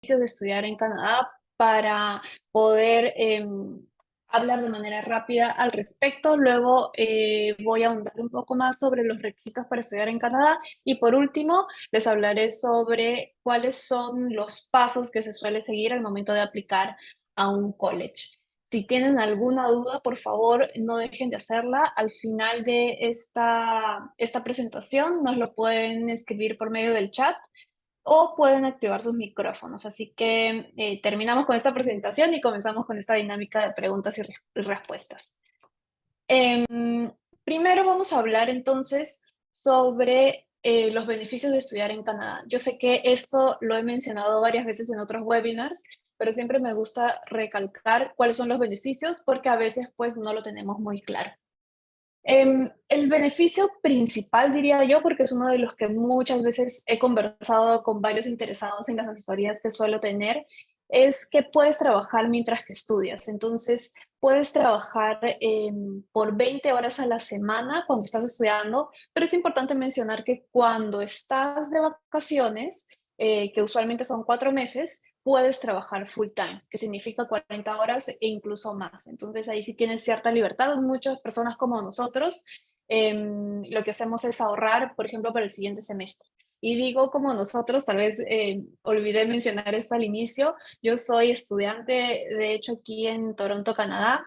de estudiar en Canadá para poder hablar de manera rápida al respecto. Luego voy a ahondar un poco más sobre los requisitos para estudiar en Canadá y por último les hablaré sobre cuáles son los pasos que se suele seguir al momento de aplicar a un college. Si tienen alguna duda, por favor, no dejen de hacerla. Al final de esta presentación nos lo pueden escribir por medio del chat o pueden activar sus micrófonos. Así que terminamos con esta presentación y comenzamos con esta dinámica de preguntas y respuestas. Primero vamos a hablar entonces sobre los beneficios de estudiar en Canadá. Yo sé que esto lo he mencionado varias veces en otros webinars, pero siempre me gusta recalcar cuáles son los beneficios porque a veces pues no lo tenemos muy claro. El beneficio principal, diría yo, porque es uno de los que muchas veces he conversado con varios interesados en las asesorías que suelo tener, es que puedes trabajar mientras que estudias. Entonces, puedes trabajar por 20 horas a la semana cuando estás estudiando, pero es importante mencionar que cuando estás de vacaciones, que usualmente son 4 meses, puedes trabajar full time, que significa 40 horas e incluso más. Entonces ahí sí tienes cierta libertad. Muchas personas como nosotros lo que hacemos es ahorrar, por ejemplo, para el siguiente semestre. Y digo como nosotros, tal vez olvidé mencionar esto al inicio, yo soy estudiante, de hecho, aquí en Toronto, Canadá.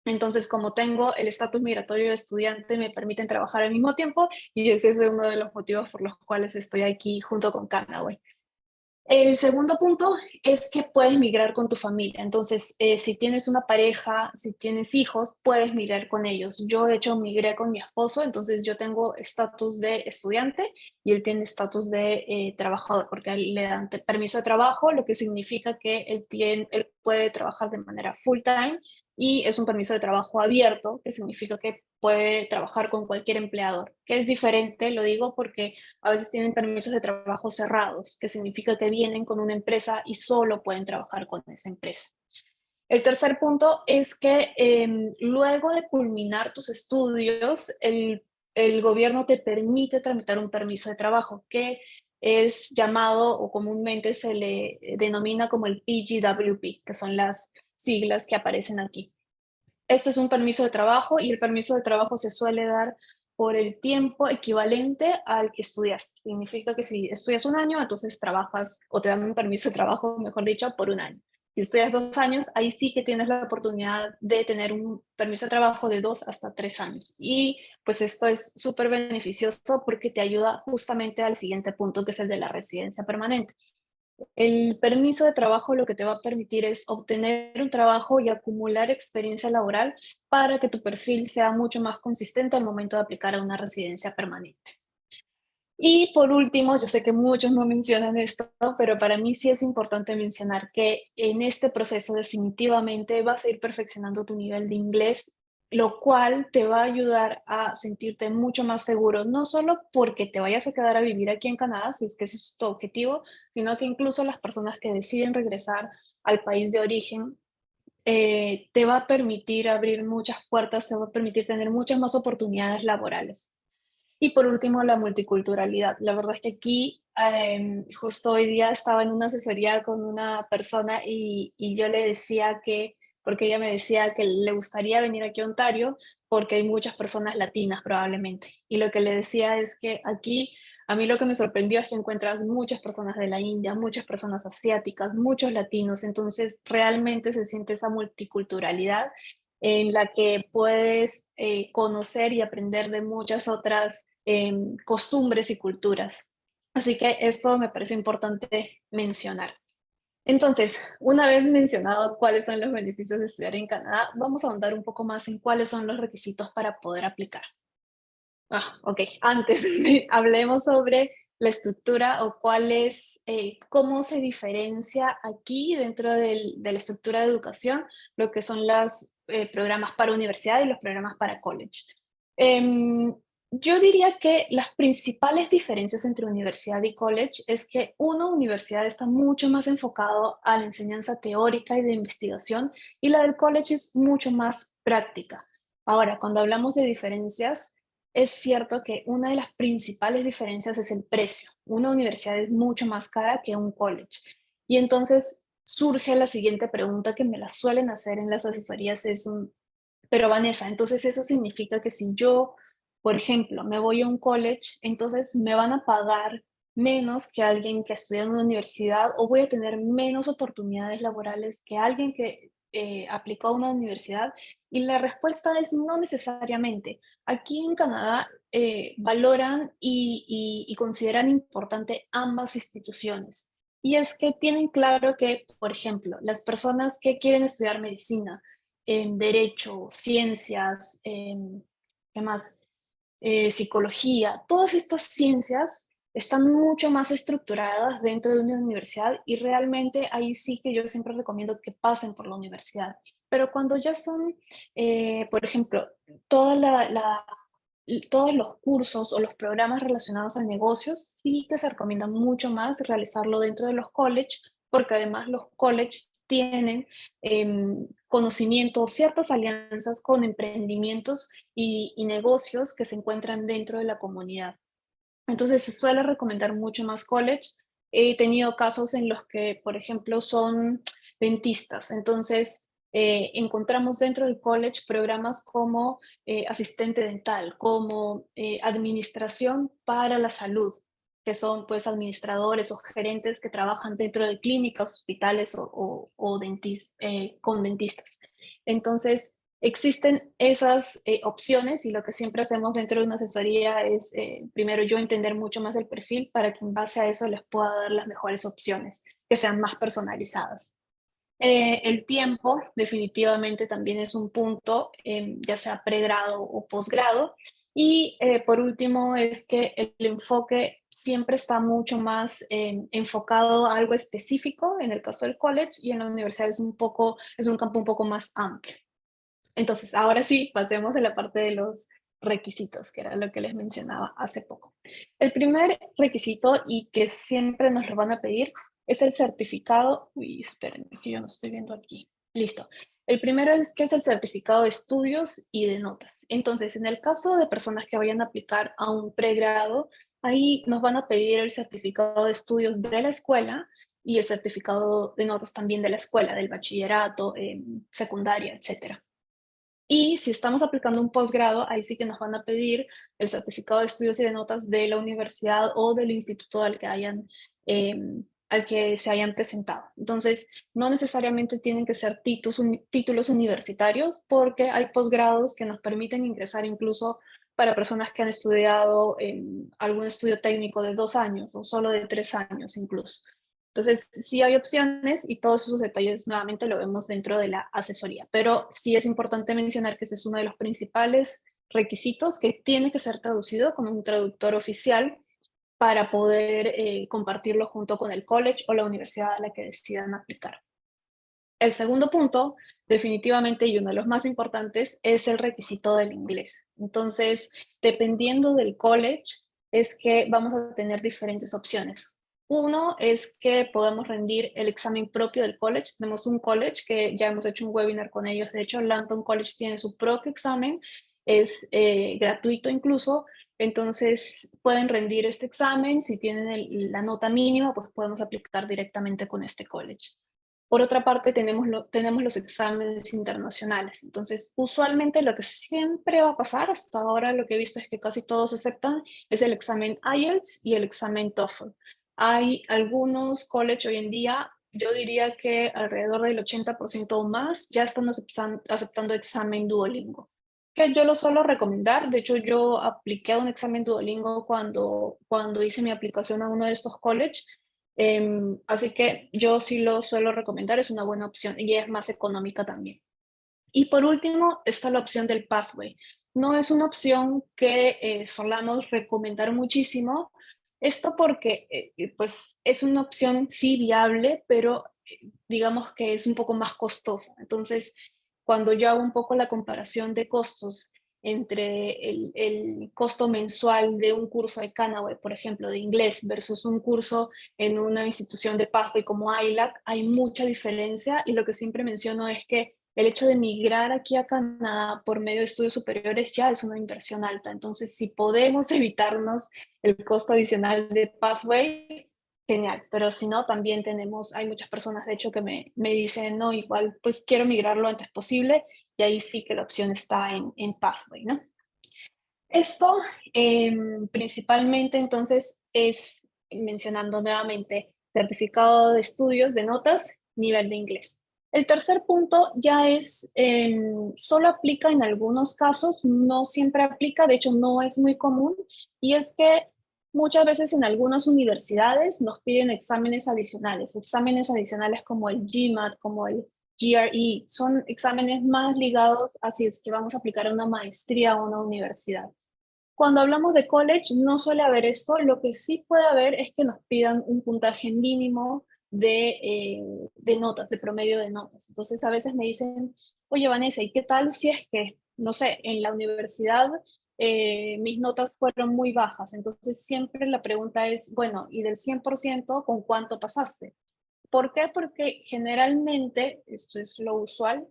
Entonces, como tengo el estatus migratorio de estudiante, me permiten trabajar al mismo tiempo y ese es uno de los motivos por los cuales estoy aquí junto con Canaway. El segundo punto es que puedes migrar con tu familia. Entonces, si tienes una pareja, si tienes hijos, puedes migrar con ellos. Yo, de hecho, migré con mi esposo, entonces yo tengo estatus de estudiante y él tiene estatus de trabajador, porque a él le dan permiso de trabajo, lo que significa que él puede trabajar de manera full time y es un permiso de trabajo abierto, que significa que puede trabajar con cualquier empleador, que es diferente, lo digo porque a veces tienen permisos de trabajo cerrados, que significa que vienen con una empresa y solo pueden trabajar con esa empresa. El tercer punto es que luego de culminar tus estudios, el gobierno te permite tramitar un permiso de trabajo que es llamado o comúnmente se le denomina como el PGWP, que son las siglas que aparecen aquí. Esto es un permiso de trabajo y el permiso de trabajo se suele dar por el tiempo equivalente al que estudias. Significa que si estudias un año, entonces trabajas o te dan un permiso de trabajo, mejor dicho, por un año. Si estudias 2 años, ahí sí que tienes la oportunidad de tener un permiso de trabajo de 2 hasta 3 años. Y pues esto es súper beneficioso porque te ayuda justamente al siguiente punto, que es el de la residencia permanente. El permiso de trabajo lo que te va a permitir es obtener un trabajo y acumular experiencia laboral para que tu perfil sea mucho más consistente al momento de aplicar a una residencia permanente. Y por último, yo sé que muchos no mencionan esto, pero para mí sí es importante mencionar que en este proceso definitivamente vas a ir perfeccionando tu nivel de inglés, lo cual te va a ayudar a sentirte mucho más seguro, no solo porque te vayas a quedar a vivir aquí en Canadá, si es que ese es tu objetivo, sino que incluso las personas que deciden regresar al país de origen, te va a permitir abrir muchas puertas, te va a permitir tener muchas más oportunidades laborales. Y por último, la multiculturalidad. La verdad es que aquí, justo hoy día estaba en una asesoría con una persona y yo le decía que, porque ella me decía que le gustaría venir aquí a Ontario porque hay muchas personas latinas probablemente. Y lo que le decía es que aquí, a mí lo que me sorprendió es que encuentras muchas personas de la India, muchas personas asiáticas, muchos latinos. Entonces, realmente se siente esa multiculturalidad en la que puedes conocer y aprender de muchas otras costumbres y culturas. Así que esto me parece importante mencionar. Entonces, una vez mencionado cuáles son los beneficios de estudiar en Canadá, vamos a ahondar un poco más en cuáles son los requisitos para poder aplicar. Ok, antes hablemos sobre la estructura o cuál es, cómo se diferencia aquí dentro de la estructura de educación lo que son los programas para universidad y los programas para college. Em, yo diría que las principales diferencias entre universidad y college es que una universidad está mucho más enfocado a la enseñanza teórica y de investigación y la del college es mucho más práctica. Ahora, cuando hablamos de diferencias, es cierto que una de las principales diferencias es el precio. Una universidad es mucho más cara que un college. Y entonces surge la siguiente pregunta que me la suelen hacer en las asesorías, es, pero Vanessa, entonces eso significa que si yo, por ejemplo, me voy a un college, entonces me van a pagar menos que alguien que estudia en una universidad o voy a tener menos oportunidades laborales que alguien que aplicó a una universidad. Y la respuesta es no necesariamente. Aquí en Canadá valoran y consideran importante ambas instituciones. Y es que tienen claro que, por ejemplo, las personas que quieren estudiar medicina, en derecho, ciencias, ¿qué más? Psicología, todas estas ciencias están mucho más estructuradas dentro de una universidad y realmente ahí sí que yo siempre recomiendo que pasen por la universidad. Pero cuando ya son, por ejemplo, toda todos los cursos o los programas relacionados a negocios, sí que se recomienda mucho más realizarlo dentro de los college, porque además los college tienen conocimiento o ciertas alianzas con emprendimientos y negocios que se encuentran dentro de la comunidad. Entonces se suele recomendar mucho más college. He tenido casos en los que, por ejemplo, son dentistas. Entonces encontramos dentro del college programas como asistente dental, como administración para la salud, que son pues administradores o gerentes que trabajan dentro de clínicas, hospitales o con dentistas. Entonces, existen esas opciones y lo que siempre hacemos dentro de una asesoría es, primero yo entender mucho más el perfil para que en base a eso les pueda dar las mejores opciones, que sean más personalizadas. El tiempo definitivamente también es un punto, ya sea pregrado o posgrado. Y por último es que el enfoque siempre está mucho más enfocado a algo específico en el caso del college y en la universidad es un campo un poco más amplio. Entonces, ahora sí, pasemos a la parte de los requisitos, que era lo que les mencionaba hace poco. El primer requisito y que siempre nos lo van a pedir es el certificado. Uy, espérenme, que yo no estoy viendo aquí. Listo. El primero es que es el certificado de estudios y de notas. Entonces, en el caso de personas que vayan a aplicar a un pregrado, ahí nos van a pedir el certificado de estudios de la escuela y el certificado de notas también de la escuela, del bachillerato, secundaria, etcétera. Y si estamos aplicando un posgrado, ahí sí que nos van a pedir el certificado de estudios y de notas de la universidad o del instituto eh, al que se hayan presentado. Entonces, no necesariamente tienen que ser títulos universitarios, porque hay posgrados que nos permiten ingresar incluso para personas que han estudiado en algún estudio técnico de 2 años o solo de 3 años incluso. Entonces, sí hay opciones y todos esos detalles nuevamente lo vemos dentro de la asesoría, pero sí es importante mencionar que ese es uno de los principales requisitos que tiene que ser traducido con un traductor oficial para poder compartirlo junto con el college o la universidad a la que decidan aplicar. El segundo punto, definitivamente, y uno de los más importantes, es el requisito del inglés. Entonces, dependiendo del college, es que vamos a tener diferentes opciones. Uno es que podamos rendir el examen propio del college. Tenemos un college que ya hemos hecho un webinar con ellos. De hecho, Lambton College tiene su propio examen, es gratuito incluso. Entonces, pueden rendir este examen. Si tienen la nota mínima, pues podemos aplicar directamente con este college. Por otra parte, tenemos los exámenes internacionales. Entonces, usualmente lo que siempre va a pasar, hasta ahora lo que he visto es que casi todos aceptan, es el examen IELTS y el examen TOEFL. Hay algunos college hoy en día, yo diría que alrededor del 80% o más ya están aceptando examen Duolingo, que yo lo suelo recomendar. De hecho, yo apliqué a un examen Duolingo cuando hice mi aplicación a uno de estos college. Así que yo sí lo suelo recomendar, es una buena opción y es más económica también. Y por último está la opción del Pathway. No es una opción que solamos recomendar muchísimo. Esto porque pues es una opción sí viable, pero digamos que es un poco más costosa. Entonces, cuando yo hago un poco la comparación de costos entre el costo mensual de un curso de Canaway, por ejemplo, de inglés, versus un curso en una institución de Pathway como ILAC, hay mucha diferencia y lo que siempre menciono es que el hecho de migrar aquí a Canadá por medio de estudios superiores ya es una inversión alta. Entonces, si podemos evitarnos el costo adicional de Pathway, genial, pero si no, también hay muchas personas de hecho que me dicen, no, igual pues quiero migrar lo antes posible y ahí sí que la opción está en Pathway, ¿no? Esto principalmente entonces es, mencionando nuevamente, certificado de estudios de notas, nivel de inglés. El tercer punto ya es, solo aplica en algunos casos, no siempre aplica, de hecho no es muy común, y es que muchas veces en algunas universidades nos piden exámenes adicionales como el GMAT, como el GRE, son exámenes más ligados a si es que vamos a aplicar a una maestría o una universidad. Cuando hablamos de college no suele haber esto, lo que sí puede haber es que nos pidan un puntaje mínimo de notas, de promedio de notas. Entonces a veces me dicen, oye Vanessa, ¿y qué tal si es que, no sé, en la universidad mis notas fueron muy bajas? Entonces siempre la pregunta es, bueno, ¿y del 100% con cuánto pasaste? ¿Por qué? Porque generalmente, esto es lo usual,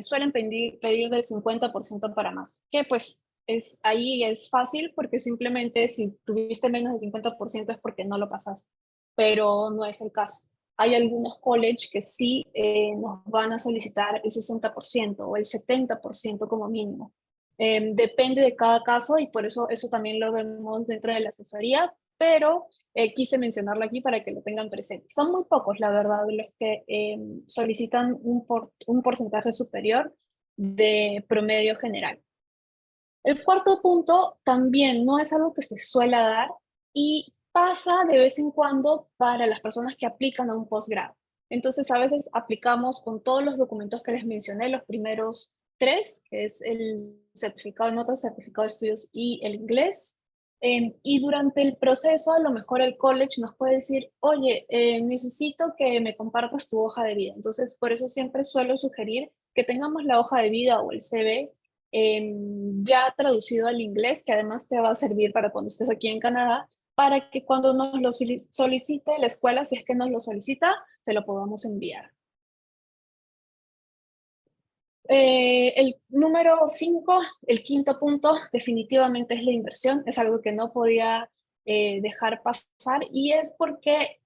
suelen pedir del 50% para más, que pues ahí es fácil porque simplemente si tuviste menos del 50% es porque no lo pasaste, pero no es el caso. Hay algunos colleges que sí nos van a solicitar el 60% o el 70% como mínimo. Depende de cada caso y por eso también lo vemos dentro de la asesoría, pero quise mencionarlo aquí para que lo tengan presente. Son muy pocos, la verdad, los que solicitan un porcentaje superior de promedio general. El cuarto punto también no es algo que se suele dar y pasa de vez en cuando para las personas que aplican a un posgrado. Entonces, a veces aplicamos con todos los documentos que les mencioné, los primeros tres, que es el certificado de notas, certificado de estudios y el inglés. Y durante el proceso, a lo mejor el college nos puede decir, oye, necesito que me compartas tu hoja de vida. Entonces, por eso siempre suelo sugerir que tengamos la hoja de vida o el CV ya traducido al inglés, que además te va a servir para cuando estés aquí en Canadá, para que cuando nos lo solicite la escuela, si es que nos lo solicita, te lo podamos enviar. El número 5, el quinto punto, definitivamente es la inversión. Es algo que no podía dejar pasar y es porque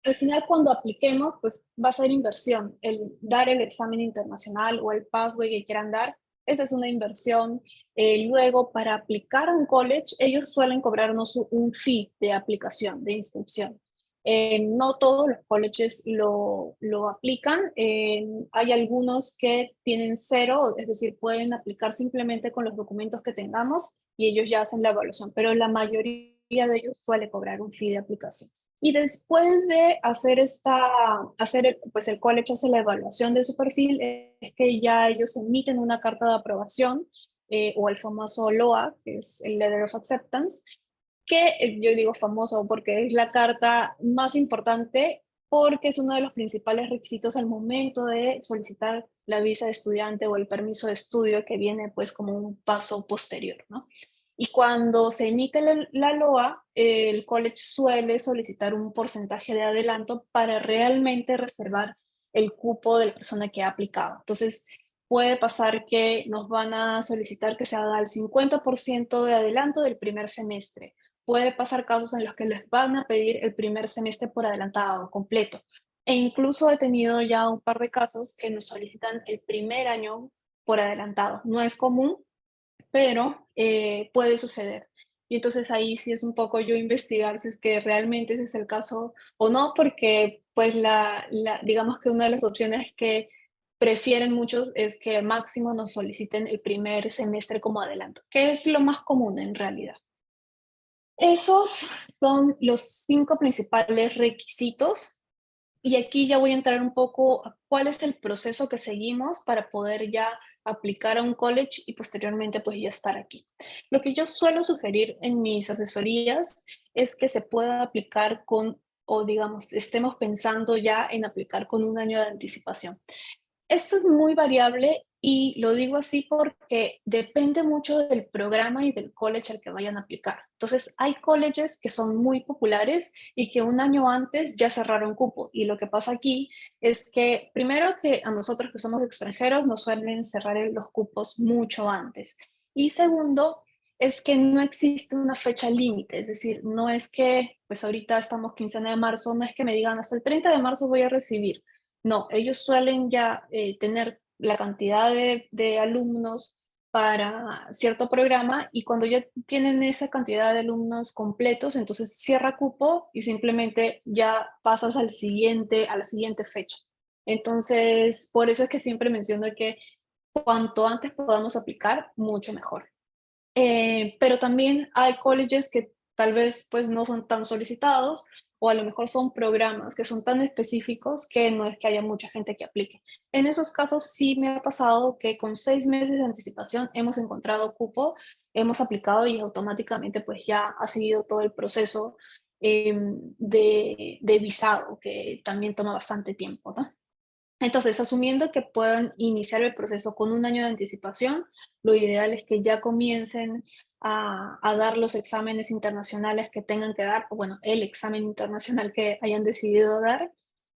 al final cuando apliquemos, pues va a ser inversión. El dar el examen internacional o el pathway que quieran dar, esa es una inversión. Luego, para aplicar a un college, ellos suelen cobrarnos un fee de aplicación, de inscripción. No todos los colleges lo aplican. Hay algunos que tienen cero, es decir, pueden aplicar simplemente con los documentos que tengamos y ellos ya hacen la evaluación, pero la mayoría de ellos suele cobrar un fee de aplicación. Y después de pues el college hace la evaluación de su perfil, es que ya ellos emiten una carta de aprobación o el famoso LOA, que es el Letter of Acceptance, que yo digo famoso porque es la carta más importante porque es uno de los principales requisitos al momento de solicitar la visa de estudiante o el permiso de estudio que viene pues como un paso posterior, ¿no? Y cuando se emite la LOA, el college suele solicitar un porcentaje de adelanto para realmente reservar el cupo de la persona que ha aplicado. Entonces, puede pasar que nos van a solicitar que se haga el 50% de adelanto del primer semestre. Puede pasar casos en los que les van a pedir el primer semestre por adelantado, completo. E incluso he tenido ya un par de casos que nos solicitan el primer año por adelantado. No es común, pero puede suceder. Y entonces ahí sí es un poco yo investigar si es que realmente ese es el caso o no, porque pues digamos que una de las opciones que prefieren muchos es que máximo nos soliciten el primer semestre como adelanto, que es lo más común en realidad. Esos son los 5 principales requisitos y aquí ya voy a entrar un poco a cuál es el proceso que seguimos para poder ya aplicar a un college y posteriormente pues ya estar aquí. Lo que yo suelo sugerir en mis asesorías es que se pueda aplicar con, o digamos, estemos pensando ya en aplicar con un año de anticipación. Esto es muy variable y lo digo así porque depende mucho del programa y del college al que vayan a aplicar. Entonces, hay colleges que son muy populares y que un año antes ya cerraron cupo. Y lo que pasa aquí es que, primero, que a nosotros que somos extranjeros nos suelen cerrar los cupos mucho antes. Y segundo, es que no existe una fecha límite, es decir, no es que pues ahorita estamos quincena de marzo, no es que me digan hasta el 30 de marzo voy a recibir. No, ellos suelen ya tener la cantidad de alumnos para cierto programa y cuando ya tienen esa cantidad de alumnos completos, entonces cierra cupo y simplemente ya pasas a la siguiente fecha. Entonces, por eso es que siempre menciono que cuanto antes podamos aplicar, mucho mejor. Pero también hay colleges que tal vez pues no son tan solicitados o a lo mejor son programas que son tan específicos que no es que haya mucha gente que aplique. En esos casos sí me ha pasado que con 6 meses de anticipación hemos encontrado cupo, hemos aplicado y automáticamente pues ya ha seguido todo el proceso de visado, que también toma bastante tiempo, ¿no? Entonces, asumiendo que puedan iniciar el proceso con un año de anticipación, lo ideal es que ya comiencen a dar los exámenes internacionales que tengan que dar, o bueno, el examen internacional que hayan decidido dar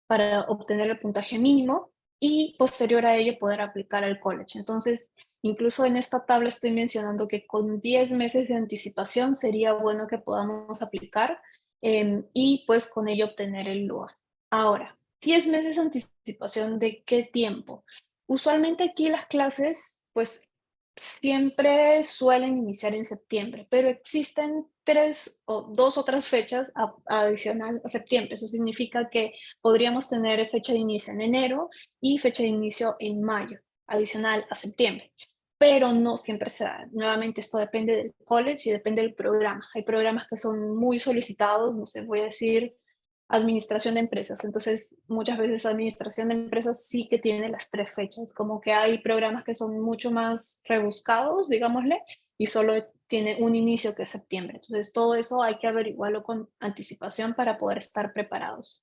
para obtener el puntaje mínimo y posterior a ello poder aplicar al college. Entonces, incluso en esta tabla estoy mencionando que con 10 meses de anticipación sería bueno que podamos aplicar y pues con ello obtener el LUA. Ahora, 10 meses de anticipación, ¿de qué tiempo? Usualmente aquí las clases, pues siempre suelen iniciar en septiembre, pero existen 2 o 3 fechas adicional a septiembre. Eso significa que podríamos tener fecha de inicio en enero y fecha de inicio en mayo, adicional a septiembre. Pero no siempre se da. Nuevamente, esto depende del college y depende del programa. Hay programas que son muy solicitados, no sé, voy a decir administración de empresas. Entonces, muchas veces administración de empresas sí que tiene las 3 fechas, como que hay programas que son mucho más rebuscados, digámosle, y solo tiene un inicio que es septiembre. Entonces, todo eso hay que averiguarlo con anticipación para poder estar preparados.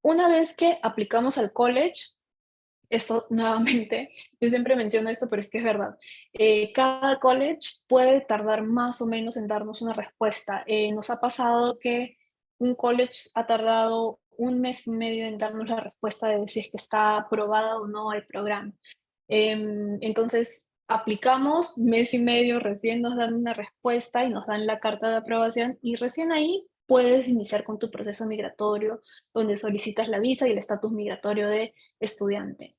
Una vez que aplicamos al college, esto nuevamente, yo siempre menciono esto, pero es que es verdad. Cada college puede tardar más o menos en darnos una respuesta. Nos ha pasado que un college ha tardado un mes y medio en darnos la respuesta de si es que está aprobada o no el programa. Entonces, aplicamos, mes y medio, recién nos dan una respuesta y nos dan la carta de aprobación y recién ahí puedes iniciar con tu proceso migratorio, donde solicitas la visa y el estatus migratorio de estudiante.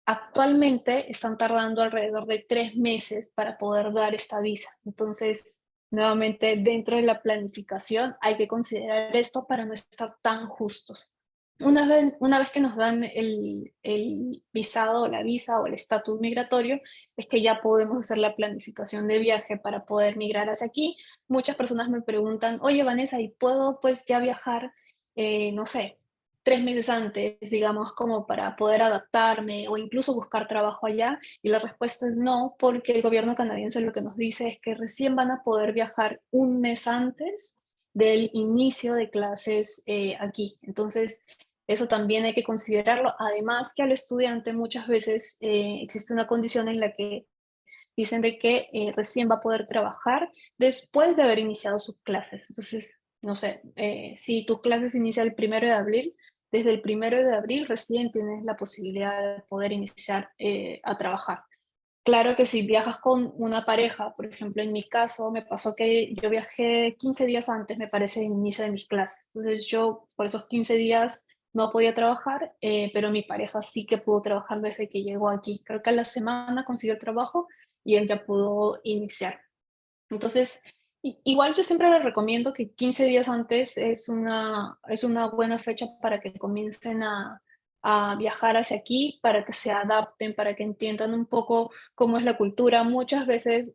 Actualmente están tardando alrededor de 3 meses para poder dar esta visa. Entonces, nuevamente, dentro de la planificación hay que considerar esto para no estar tan justos. Una vez que nos dan el visado o la visa o el estatus migratorio, es que ya podemos hacer la planificación de viaje para poder migrar hacia aquí. Muchas personas me preguntan, oye Vanessa, ¿y puedo pues ya viajar, no sé, 3 meses antes, digamos, como para poder adaptarme o incluso buscar trabajo allá? Y la respuesta es no, porque el gobierno canadiense lo que nos dice es que recién van a poder viajar un mes antes del inicio de clases aquí. Entonces, eso también hay que considerarlo. Además que al estudiante muchas veces existe una condición en la que dicen de que recién va a poder trabajar después de haber iniciado sus clases. Entonces, no sé, si tu clase se inicia el 1 de abril, desde el 1 de abril recién tienes la posibilidad de poder iniciar a trabajar. Claro que si viajas con una pareja, por ejemplo, en mi caso me pasó que yo viajé 15 días antes, me parece, del inicio de mis clases. Entonces yo por esos 15 días no podía trabajar, pero mi pareja sí que pudo trabajar desde que llegó aquí. Creo que a la semana consiguió el trabajo y él ya pudo iniciar. Entonces, igual yo siempre les recomiendo que 15 días antes es una buena fecha para que comiencen a viajar hacia aquí, para que se adapten, para que entiendan un poco cómo es la cultura. Muchas veces,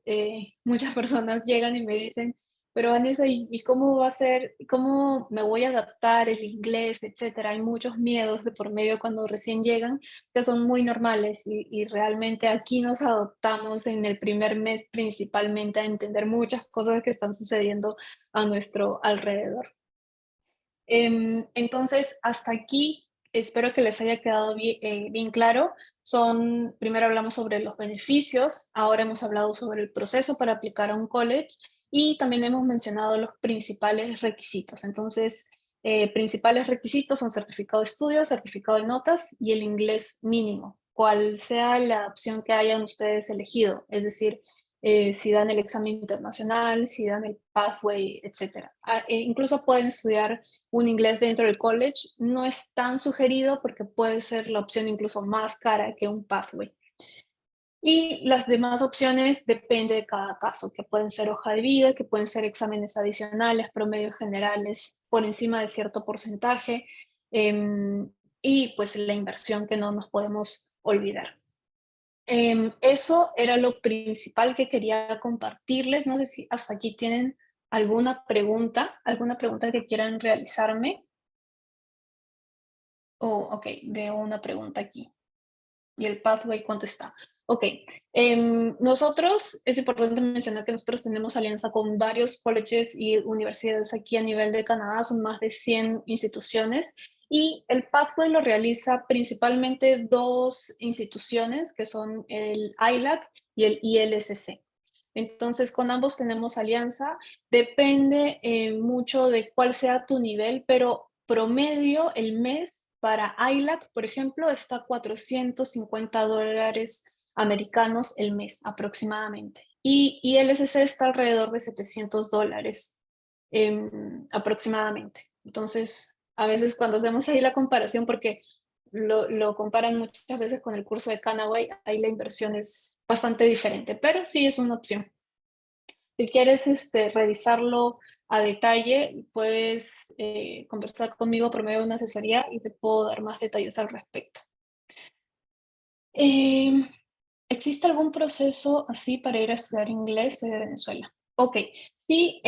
muchas personas llegan y me dicen, pero Vanessa, ¿y cómo va a ser, cómo me voy a adaptar el inglés, etcétera? Hay muchos miedos de por medio cuando recién llegan que son muy normales y realmente aquí nos adoptamos en el primer mes principalmente a entender muchas cosas que están sucediendo a nuestro alrededor. Entonces, hasta aquí espero que les haya quedado bien claro. Primero hablamos sobre los beneficios, ahora hemos hablado sobre el proceso para aplicar a un college y también hemos mencionado los principales requisitos. Entonces, principales requisitos son certificado de estudio, certificado de notas y el inglés mínimo, cual sea la opción que hayan ustedes elegido. Es decir, si dan el examen internacional, si dan el pathway, etc. Incluso pueden estudiar un inglés dentro del college. No es tan sugerido porque puede ser la opción incluso más cara que un pathway. Y las demás opciones depende de cada caso, que pueden ser hoja de vida, que pueden ser exámenes adicionales, promedios generales por encima de cierto porcentaje, y pues la inversión que no nos podemos olvidar. Eso era lo principal que quería compartirles. No sé si hasta aquí tienen alguna pregunta que quieran realizarme. Oh, ok, veo una pregunta aquí. ¿Y el pathway cuánto está? Ok, nosotros, es importante mencionar que nosotros tenemos alianza con varios colleges y universidades aquí a nivel de Canadá, son más de 100 instituciones, y el pathway lo realiza principalmente dos instituciones, que son el ILAC y el ILSC. Entonces, con ambos tenemos alianza. Depende mucho de cuál sea tu nivel, pero promedio el mes para ILAC, por ejemplo, está $450 americanos el mes aproximadamente. Y el SC está alrededor de $700 aproximadamente. Entonces, a veces cuando hacemos ahí la comparación, porque lo comparan muchas veces con el curso de Canaway, ahí la inversión es bastante diferente, pero sí es una opción. Si quieres revisarlo a detalle, puedes conversar conmigo por medio de una asesoría y te puedo dar más detalles al respecto. Em, ¿Existe algún proceso así para ir a estudiar inglés desde Venezuela? Ok, sí,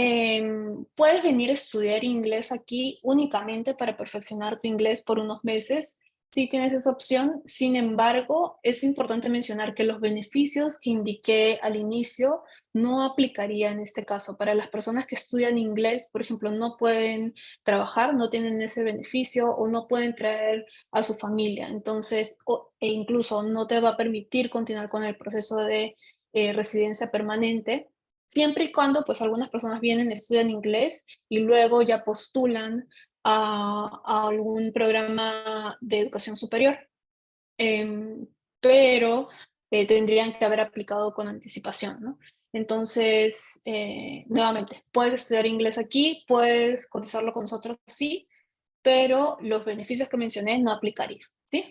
puedes venir a estudiar inglés aquí únicamente para perfeccionar tu inglés por unos meses. Sí tienes esa opción. Sin embargo, es importante mencionar que los beneficios que indiqué al inicio no aplicaría en este caso. Para las personas que estudian inglés, por ejemplo, no pueden trabajar, no tienen ese beneficio o no pueden traer a su familia. Entonces, e incluso no te va a permitir continuar con el proceso de residencia permanente, siempre y cuando pues algunas personas vienen, estudian inglés y luego ya postulan a algún programa de educación superior. Pero tendrían que haber aplicado con anticipación, ¿no? Entonces, nuevamente, puedes estudiar inglés aquí, puedes cotizarlo con nosotros, sí, pero los beneficios que mencioné no aplicarían, ¿sí?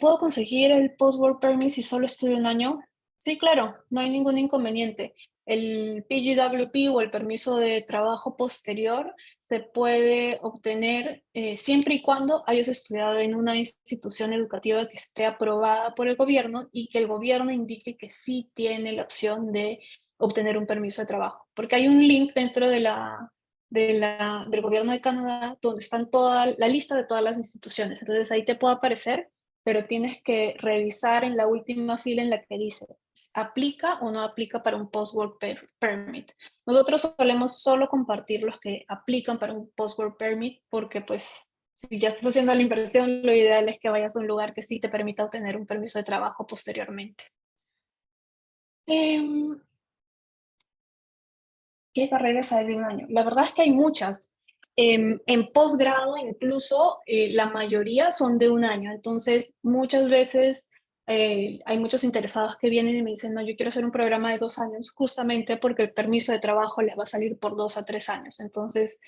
¿Puedo conseguir el Post-Work Permit si solo estudio un año? Sí, claro, no hay ningún inconveniente. El PGWP o el permiso de trabajo posterior se puede obtener siempre y cuando hayas estudiado en una institución educativa que esté aprobada por el gobierno y que el gobierno indique que sí tiene la opción de obtener un permiso de trabajo. Porque hay un link dentro del gobierno de Canadá donde están toda la lista de todas las instituciones. Entonces ahí te puede aparecer, pero tienes que revisar en la última fila en la que dice, ¿aplica o no aplica para un Post-Work Permit? Nosotros solemos solo compartir los que aplican para un Post-Work Permit porque pues si ya estás haciendo la inversión, lo ideal es que vayas a un lugar que sí te permita obtener un permiso de trabajo posteriormente. ¿Qué carreras hay de un año? La verdad es que hay muchas. En posgrado incluso la mayoría son de un año, entonces muchas veces hay muchos interesados que vienen y me dicen, no, yo quiero hacer un programa de 2 años justamente porque el permiso de trabajo les va a salir por 2 a 3 años. Entonces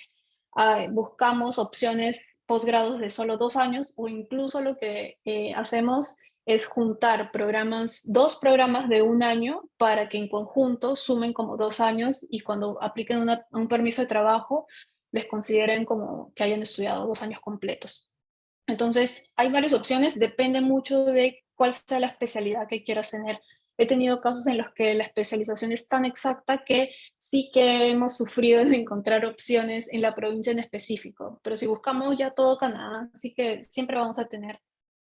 buscamos opciones posgrados de solo 2 años o incluso lo que hacemos es juntar dos programas de un año para que en conjunto sumen como 2 años y cuando apliquen un permiso de trabajo les consideren como que hayan estudiado 2 años completos. Entonces, hay varias opciones, depende mucho de cuál sea la especialidad que quieras tener. He tenido casos en los que la especialización es tan exacta que sí que hemos sufrido en encontrar opciones en la provincia en específico, pero si buscamos ya todo Canadá, sí que siempre vamos a tener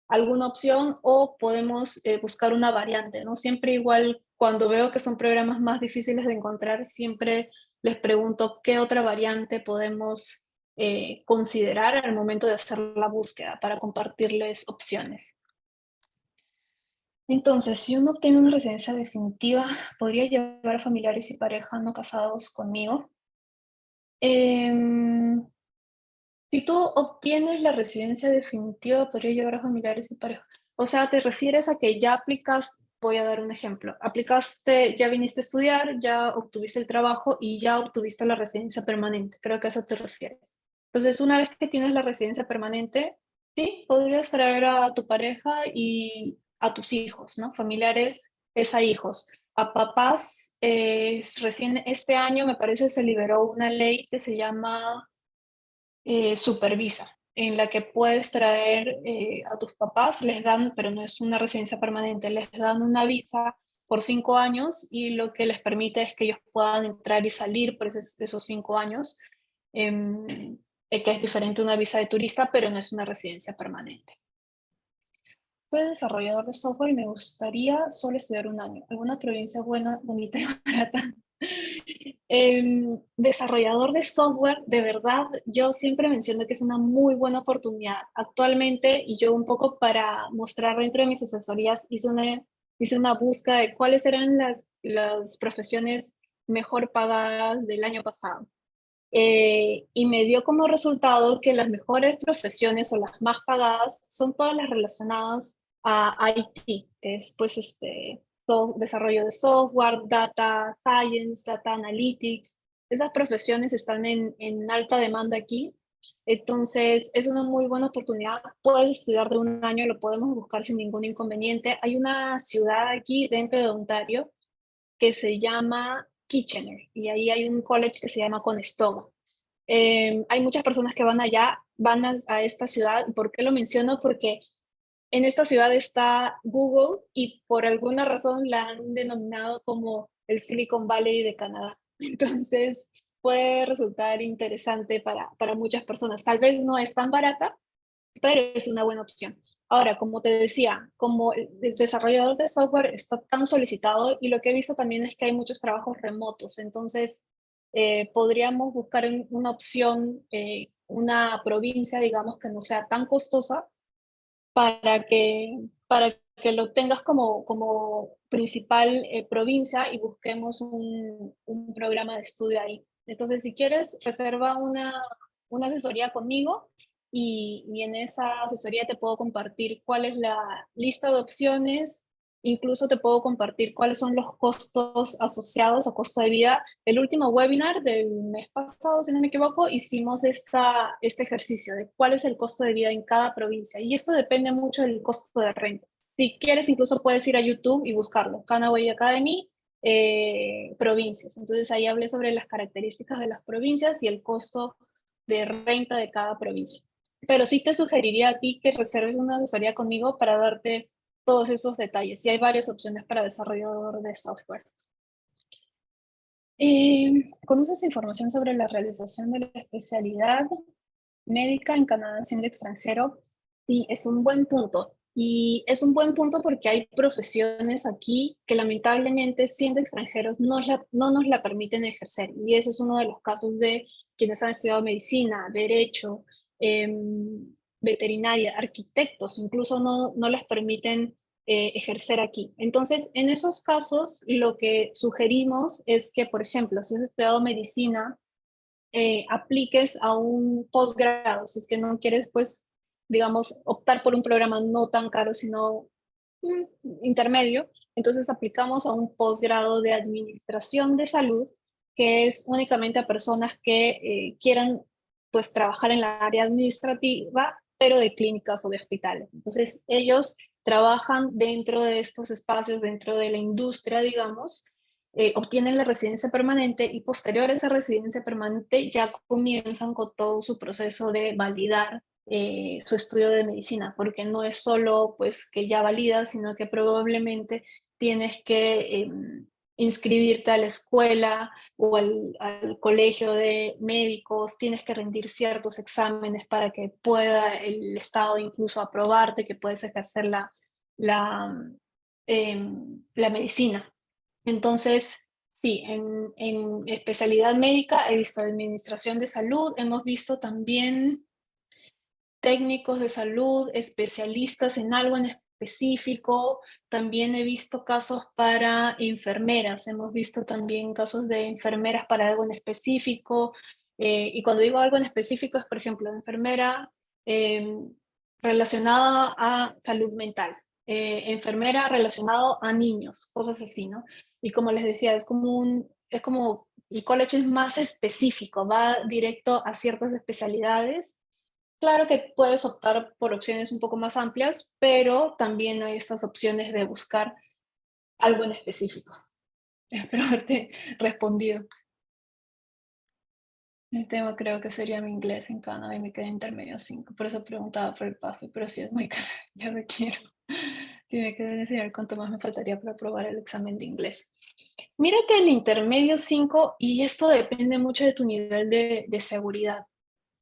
alguna opción o podemos buscar una variante, ¿no? Siempre igual, cuando veo que son programas más difíciles de encontrar, siempre les pregunto qué otra variante podemos considerar al momento de hacer la búsqueda para compartirles opciones. Entonces, si uno obtiene una residencia definitiva, ¿podría llevar a familiares y pareja no casados conmigo? Em, si tú obtienes la residencia definitiva, ¿podría llevar a familiares y pareja? O sea, ¿te refieres a que ya aplicas voy a dar un ejemplo. Aplicaste, ya viniste a estudiar, ya obtuviste el trabajo y ya obtuviste la residencia permanente. Creo que a eso te refieres. Entonces, una vez que tienes la residencia permanente, sí, podrías traer a tu pareja y a tus hijos, ¿no? Familiares es a hijos. A papás, recién este año me parece se liberó una ley que se llama Supervisa, en la que puedes traer a tus papás, les dan, pero no es una residencia permanente, les dan una visa por 5 años y lo que les permite es que ellos puedan entrar y salir por esos 5 años, em, que es diferente a una visa de turista, pero no es una residencia permanente. Soy desarrollador de software y me gustaría solo estudiar un año. ¿Alguna provincia buena, bonita y barata? Desarrollador de software, de verdad, yo siempre menciono que es una muy buena oportunidad. Actualmente, y yo un poco para mostrar dentro de mis asesorías, hice una búsqueda de cuáles eran las profesiones mejor pagadas del año pasado. Y me dio como resultado que las mejores profesiones o las más pagadas son todas las relacionadas a IT, que es pues desarrollo de software, data science, data analytics. Esas profesiones están en alta demanda aquí. Entonces, es una muy buena oportunidad. Puedes estudiar de un año, lo podemos buscar sin ningún inconveniente. Hay una ciudad aquí dentro de Ontario que se llama Kitchener y ahí hay un college que se llama Conestoga. Hay muchas personas que van allá, van a esta ciudad. ¿Por qué lo menciono? Porque en esta ciudad está Google y por alguna razón la han denominado como el Silicon Valley de Canadá. Entonces puede resultar interesante para muchas personas. Tal vez no es tan barata, pero es una buena opción. Ahora, como te decía, como el desarrollador de software está tan solicitado y lo que he visto también es que hay muchos trabajos remotos, entonces podríamos buscar una opción, una provincia, digamos, que no sea tan costosa para que lo tengas como principal provincia y busquemos un programa de estudio ahí. Entonces, si quieres, reserva una asesoría conmigo y en esa asesoría te puedo compartir cuál es la lista de opciones, incluso te puedo compartir cuáles son los costos asociados a costo de vida. El último webinar del mes pasado, si no me equivoco, hicimos este ejercicio de cuál es el costo de vida en cada provincia y esto depende mucho del costo de renta. Si quieres, incluso puedes ir a YouTube y buscarlo, Canaway Academy, provincias. Entonces ahí hablé sobre las características de las provincias y el costo de renta de cada provincia. Pero sí te sugeriría a ti que reserves una asesoría conmigo para darte todos esos detalles. Y hay varias opciones para desarrollador de software. ¿Conoces información sobre la realización de la especialidad médica en Canadá siendo extranjero? Sí, es un buen punto. Y es un buen punto porque hay profesiones aquí que lamentablemente siendo extranjeros no nos la permiten ejercer. Y ese es uno de los casos de quienes han estudiado medicina, derecho, veterinaria, arquitectos, incluso no les permiten ejercer aquí. Entonces, en esos casos, lo que sugerimos es que, por ejemplo, si has estudiado medicina, apliques a un posgrado, si es que no quieres, pues, digamos, optar por un programa no tan caro, sino un intermedio, entonces aplicamos a un posgrado de administración de salud, que es únicamente a personas que quieran, pues, trabajar en la área administrativa, pero de clínicas o de hospitales. Entonces, ellos trabajan dentro de estos espacios, dentro de la industria, digamos, obtienen la residencia permanente y posterior a esa residencia permanente ya comienzan con todo su proceso de validar su estudio de medicina, porque no es solo pues que ya validas, sino que probablemente tienes que inscribirte a la escuela o al colegio de médicos, tienes que rendir ciertos exámenes para que pueda el Estado incluso aprobarte que puedes ejercer la, la medicina. Entonces, sí, en especialidad médica he visto administración de salud, hemos visto también técnicos de salud, especialistas en algo en específico, también he visto casos para enfermeras, hemos visto también casos de enfermeras para algo en específico, y cuando digo algo en específico es, por ejemplo, enfermera eh, relacionada a salud mental. enfermera relacionado a niños, cosas así, ¿no? Y como les decía, es como el college es más específico, va directo a ciertas especialidades. Claro que puedes optar por opciones un poco más amplias, pero también hay estas opciones de buscar algo en específico. Espero haberte respondido. El tema creo que sería mi inglés en Canadá y me quedé intermedio 5. Por eso preguntaba por el PAFE, pero si es muy caro, yo no quiero. Si me quedé en enseñar, ¿cuánto más me faltaría para aprobar el examen de inglés? Mira que el intermedio 5, y esto depende mucho de tu nivel de seguridad.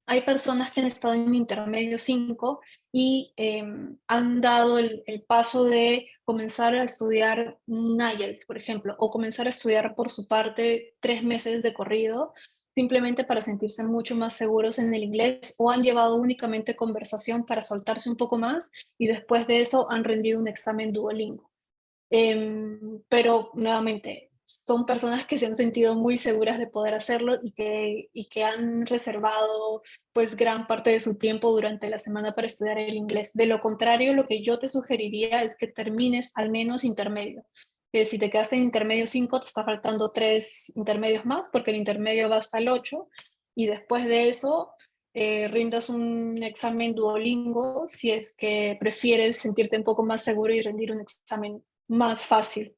Hay personas que han estado en intermedio 5 y han dado el paso de comenzar a estudiar un IELTS, por ejemplo, o comenzar a estudiar por su parte 3 meses de corrido, simplemente para sentirse mucho más seguros en el inglés, o han llevado únicamente conversación para soltarse un poco más y después de eso han rendido un examen Duolingo. Pero nuevamente, son personas que se han sentido muy seguras de poder hacerlo y que han reservado pues gran parte de su tiempo durante la semana para estudiar el inglés. De lo contrario, lo que yo te sugeriría es que termines al menos intermedio. Que si te quedaste en intermedio 5 te está faltando 3 intermedios más, porque el intermedio va hasta el 8 y después de eso rindas un examen Duolingo si es que prefieres sentirte un poco más seguro y rendir un examen más fácil.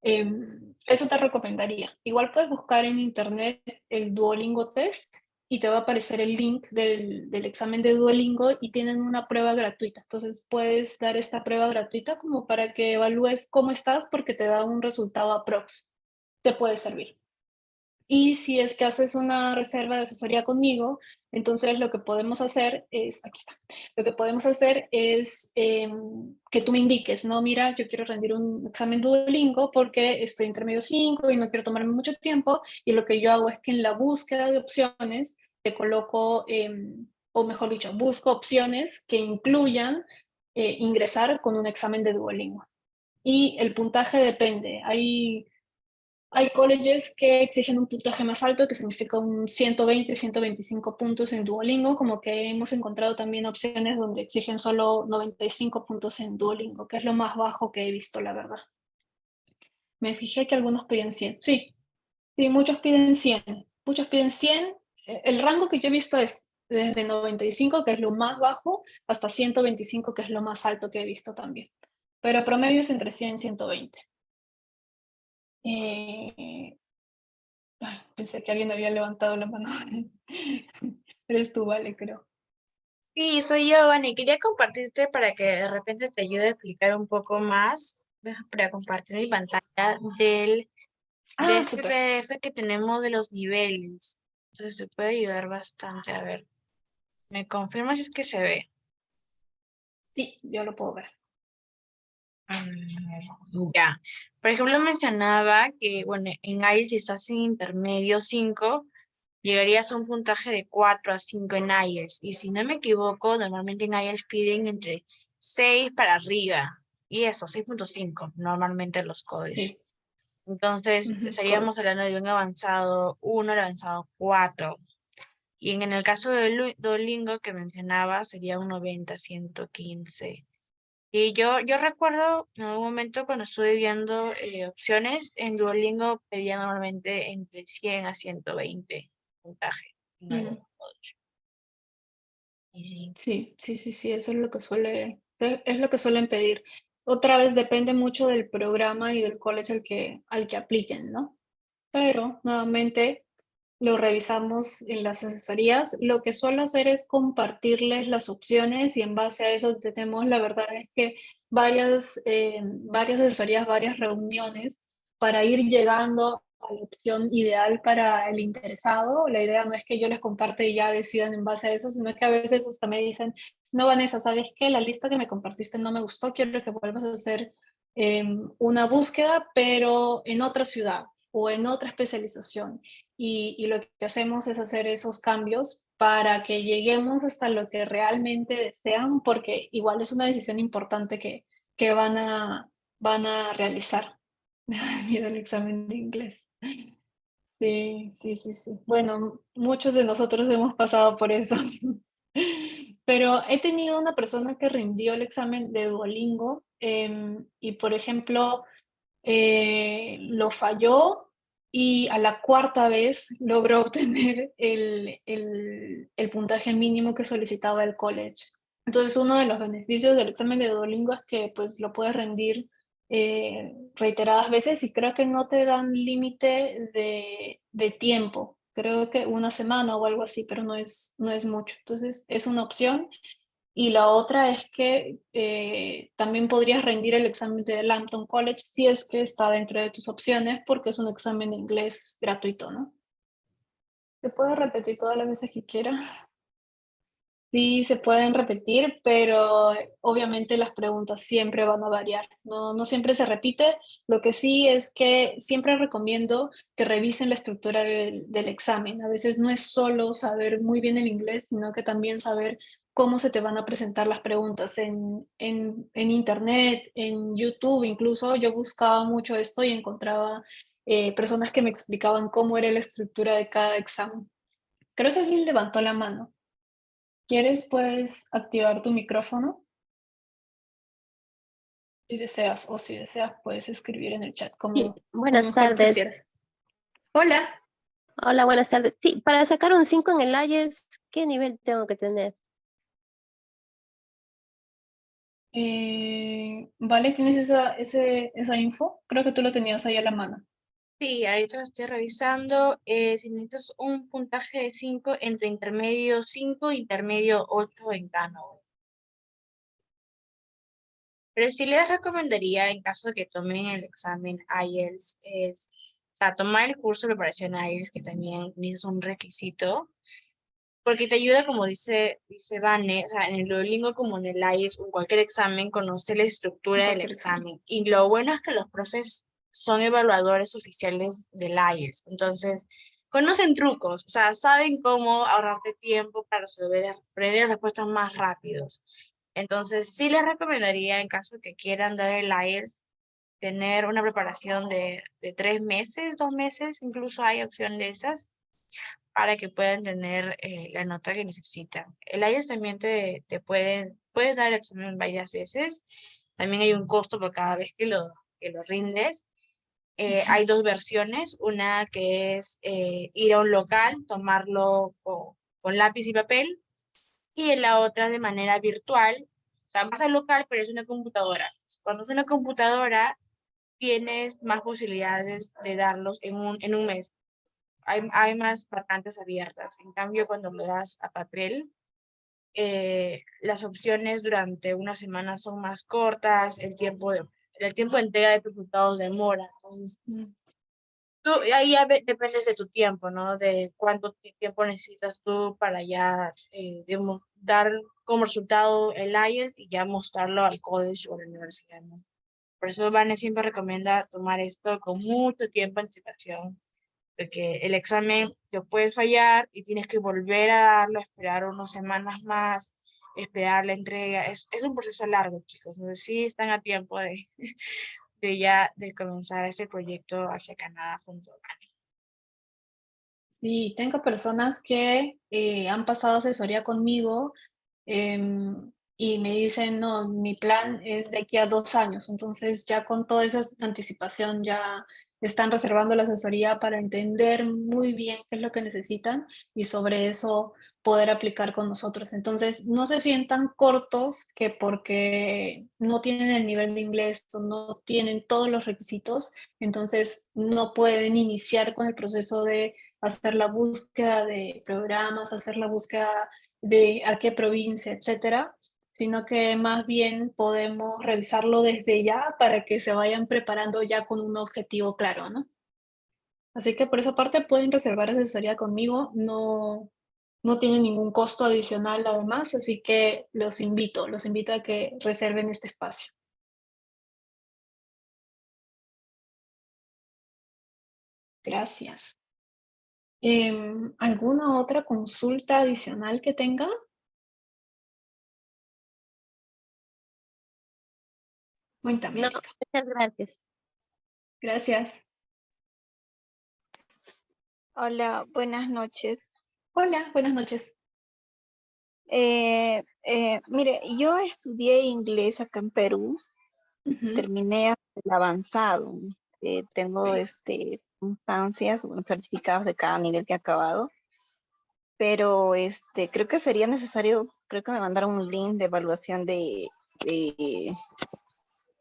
Eso te recomendaría. Igual puedes buscar en internet el Duolingo Test y te va a aparecer el link del examen de Duolingo y tienen una prueba gratuita. Entonces puedes dar esta prueba gratuita como para que evalúes cómo estás porque te da un resultado aprox. Te puede servir. Y si es que haces una reserva de asesoría conmigo, entonces lo que podemos hacer es, aquí está, lo que podemos hacer es que tú me indiques, no, mira, yo quiero rendir un examen Duolingo porque estoy intermedio 5 y no quiero tomarme mucho tiempo, y lo que yo hago es que en la búsqueda de opciones te coloco, o mejor dicho, busco opciones que incluyan ingresar con un examen de Duolingo. Y el puntaje depende, hay colleges que exigen un puntaje más alto, que significa un 120, 125 puntos en Duolingo, como que hemos encontrado también opciones donde exigen solo 95 puntos en Duolingo, que es lo más bajo que he visto, la verdad. Me fijé que algunos piden 100. Sí, sí, muchos piden 100. Muchos piden 100. El rango que yo he visto es desde 95, que es lo más bajo, hasta 125, que es lo más alto que he visto también. Pero promedio es entre 100 y 120. Eh, Pensé que alguien había levantado la mano. Eres tú, vale, creo. Sí, soy yo, Vani. Quería compartirte para que de repente te ayude a explicar un poco más, para compartir mi pantalla de Ah, este súper. PDF que tenemos de los niveles. Entonces te puede ayudar bastante. A ver, me confirma si es que se ve. Sí, yo lo puedo ver. Ya. Por ejemplo, mencionaba que, bueno, en IELTS si estás en intermedio 5 llegarías a un puntaje de 4 a 5 en IELTS. Y si no me equivoco, normalmente en IELTS piden entre 6 para arriba. Y eso, 6.5 normalmente los códigos. Sí, Entonces, ujú, estaríamos correcto. hablando de un avanzado 1 al avanzado 4. Y en el caso de Duolingo que mencionaba, sería un 90, 115. Y yo recuerdo en algún momento cuando estuve viendo opciones, en Duolingo pedía normalmente entre 100 a 120 puntaje en Mm, algunos modos. Y sí. sí, sí, sí, sí, eso es lo que es lo que suelen pedir. Otra vez depende mucho del programa y del college al que apliquen, ¿no? Pero nuevamente lo revisamos en las asesorías. Lo que suelo hacer es compartirles las opciones y en base a eso tenemos, la verdad es que varias asesorías, varias reuniones para ir llegando a la opción ideal para el interesado. La idea no es que yo les comparte y ya decidan en base a eso, sino que a veces hasta me dicen, no, Vanessa, ¿sabes qué? La lista que me compartiste no me gustó, quiero que vuelvas a hacer una búsqueda, pero en otra ciudad o en otra especialización. Y lo que hacemos es hacer esos cambios para que lleguemos hasta lo que realmente desean, porque igual es una decisión importante que van a realizar. Me da miedo el examen de inglés. Sí, sí, sí, sí. Bueno, muchos de nosotros hemos pasado por eso. pero he tenido una persona que rindió el examen de Duolingo, y por ejemplo, lo falló y a la cuarta vez logró obtener el puntaje mínimo que solicitaba el college. Entonces, uno de los beneficios del examen de Duolingo es que pues lo puedes rendir reiteradas veces y creo que no te dan límite de tiempo. Creo que una semana o algo así, pero no es mucho. Entonces, es una opción. Y la otra es que también podrías rendir el examen de Lambton College si es que está dentro de tus opciones, porque es un examen de inglés gratuito, ¿no? Se puede repetir todas las veces que quiera. Sí, se pueden repetir, pero obviamente las preguntas siempre van a variar. No siempre se repite. Lo que sí es que siempre recomiendo que revisen la estructura del examen. A veces no es solo saber muy bien el inglés, sino que también saber cómo se te van a presentar las preguntas en Internet, en YouTube. Incluso yo buscaba mucho esto y encontraba personas que me explicaban cómo era la estructura de cada examen. Creo que alguien levantó la mano. ¿Quieres, puedes activar tu micrófono? Si deseas, o si deseas, puedes escribir en el chat, Sí, como buenas mejor tardes. prefieras. Hola. Hola, buenas tardes. Sí, para sacar un 5 en el IELTS, ¿qué nivel tengo que tener? Vale, ¿tienes esa info? Creo que tú lo tenías ahí a la mano. Sí, ahorita lo estoy revisando. Si necesitas un puntaje de 5 entre intermedio 5 e intermedio 8 en Kano. Pero sí les recomendaría, en caso de que tomen el examen IELTS, o sea, tomar el curso de preparación IELTS, que también es un requisito, porque te ayuda, como dice Vane, o sea, en el Duolingo como en el IELTS o en cualquier examen, conocer la estructura del Cualquier examen. examen. Y lo bueno es que los profes son evaluadores oficiales del IELTS, entonces conocen trucos, o sea, saben cómo ahorrarte tiempo para resolver respuestas más rápidos. Entonces, sí les recomendaría, en caso de que quieran dar el IELTS, tener una preparación de 3 meses, 2 meses, incluso hay opción de esas, para que puedan tener la nota que necesitan. El IELTS también puedes dar el examen varias veces. También hay un costo por cada vez que lo rindes. Hay dos versiones, una que es ir a un local, tomarlo con lápiz y papel, y en la otra de manera virtual. O sea, vas al local, pero es una computadora. Cuando es una computadora, tienes más posibilidades de darlos en un mes. Hay más vacantes abiertas. En cambio, cuando lo das a papel, las opciones durante una semana son más cortas, el tiempo de entrega de tus resultados demora. Entonces, Mm. ahí ya dependes de tu tiempo, ¿no? De cuánto tiempo necesitas tú para ya, digamos, dar como resultado el IELTS y ya mostrarlo al college o a la universidad, ¿no? Por eso Vane siempre recomienda tomar esto con mucho tiempo de anticipación, porque el examen lo puedes fallar y tienes que volver a darlo, esperar unas semanas más, esperar la entrega. Es un proceso largo, chicos. Entonces sí están a tiempo de comenzar este proyecto hacia Canadá junto a Vane. Sí, tengo personas que han pasado asesoría conmigo y me dicen, no, mi plan es de aquí a 2 años. Entonces ya con toda esa anticipación ya están reservando la asesoría para entender muy bien qué es lo que necesitan y sobre eso poder aplicar con nosotros. Entonces no se sientan cortos que porque no tienen el nivel de inglés o no tienen todos los requisitos, entonces no pueden iniciar con el proceso de hacer la búsqueda de programas, hacer la búsqueda de a qué provincia, etcétera, sino que más bien podemos revisarlo desde ya para que se vayan preparando ya con un objetivo claro, ¿no? Así que por esa parte pueden reservar asesoría conmigo, no tiene ningún costo adicional además, así que los invito a que reserven este espacio. Gracias. ¿Alguna otra consulta adicional que tenga? Cuéntame, No, Erika. muchas gracias. Gracias. Hola, buenas noches. Hola, buenas noches. Mire, yo estudié inglés acá en Perú, Ujú. terminé hasta el avanzado. Tengo constancias, certificados de cada nivel que he acabado, pero creo que sería necesario, creo que me mandaron un link de evaluación de-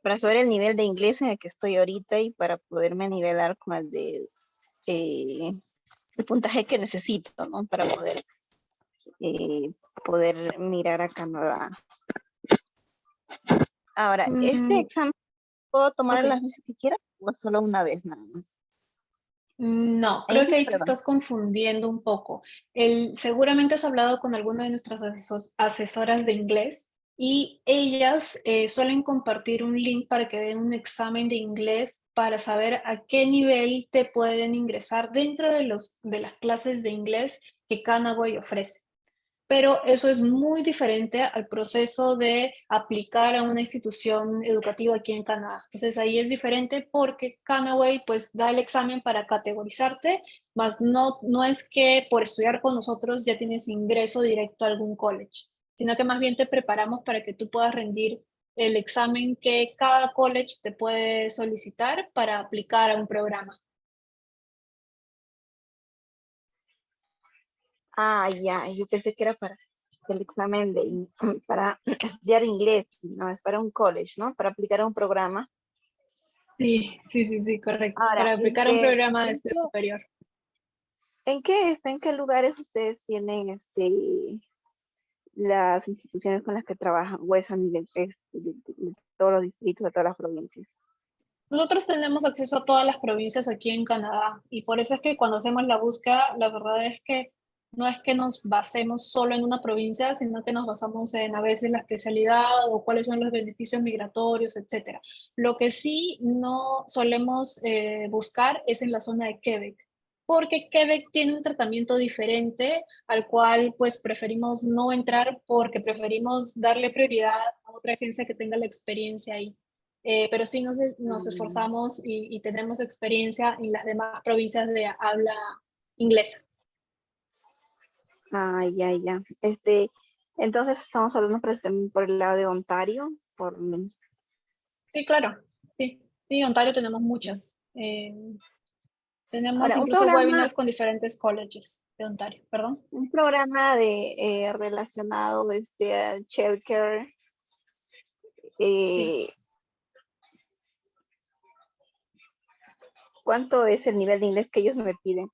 para saber el nivel de inglés en el que estoy ahorita y para poderme nivelar con eh, el puntaje que necesito, ¿no? Para eh, poder mirar a Canadá. Ahora, ¿este Mm, examen puedo tomar ok. las veces que quiera o solo una vez nada más? No, Ahí creo no que ahí te prueba. estás confundiendo un poco. Seguramente has hablado con alguna de nuestras asesoras de inglés y ellas suelen compartir un link para que den un examen de inglés para saber a qué nivel te pueden ingresar dentro de las clases de inglés que Canaway ofrece. Pero eso es muy diferente al proceso de aplicar a una institución educativa aquí en Canadá. Entonces ahí es diferente porque Canaway pues da el examen para categorizarte, más no es que por estudiar con nosotros ya tienes ingreso directo a algún college, sino que más bien te preparamos para que tú puedas rendir el examen que cada college te puede solicitar para aplicar a un programa. Ah, ya, yo pensé que era para el examen para estudiar inglés, no, es para un college, ¿no? Para aplicar a un programa. Sí, correcto. Ahora, Para aplicar a un programa de estudio superior. en qué lugares ustedes tienen las instituciones con las que trabajan, o es a nivel de todos los distritos, de todas las provincias? Nosotros tenemos acceso a todas las provincias aquí en Canadá y por eso es que cuando hacemos la búsqueda, la verdad es que no es que nos basemos solo en una provincia, sino que nos basamos en a veces la especialidad o cuáles son los beneficios migratorios, etcétera. Lo que sí no solemos buscar es en la zona de Quebec, porque Quebec tiene un tratamiento diferente al cual pues preferimos no entrar porque preferimos darle prioridad a otra agencia que tenga la experiencia ahí. Pero sí nos Mm. esforzamos y tenemos experiencia en las demás provincias de habla inglesa. Ah, ya, ya. Entonces estamos hablando por el lado de Ontario, Sí, claro. Sí, sí, Ontario tenemos muchas. Tenemos ahora, incluso webinars con diferentes colleges de Ontario, perdón. un programa relacionado al childcare. Sí. eh, ¿Cuánto es el nivel de inglés que ellos me piden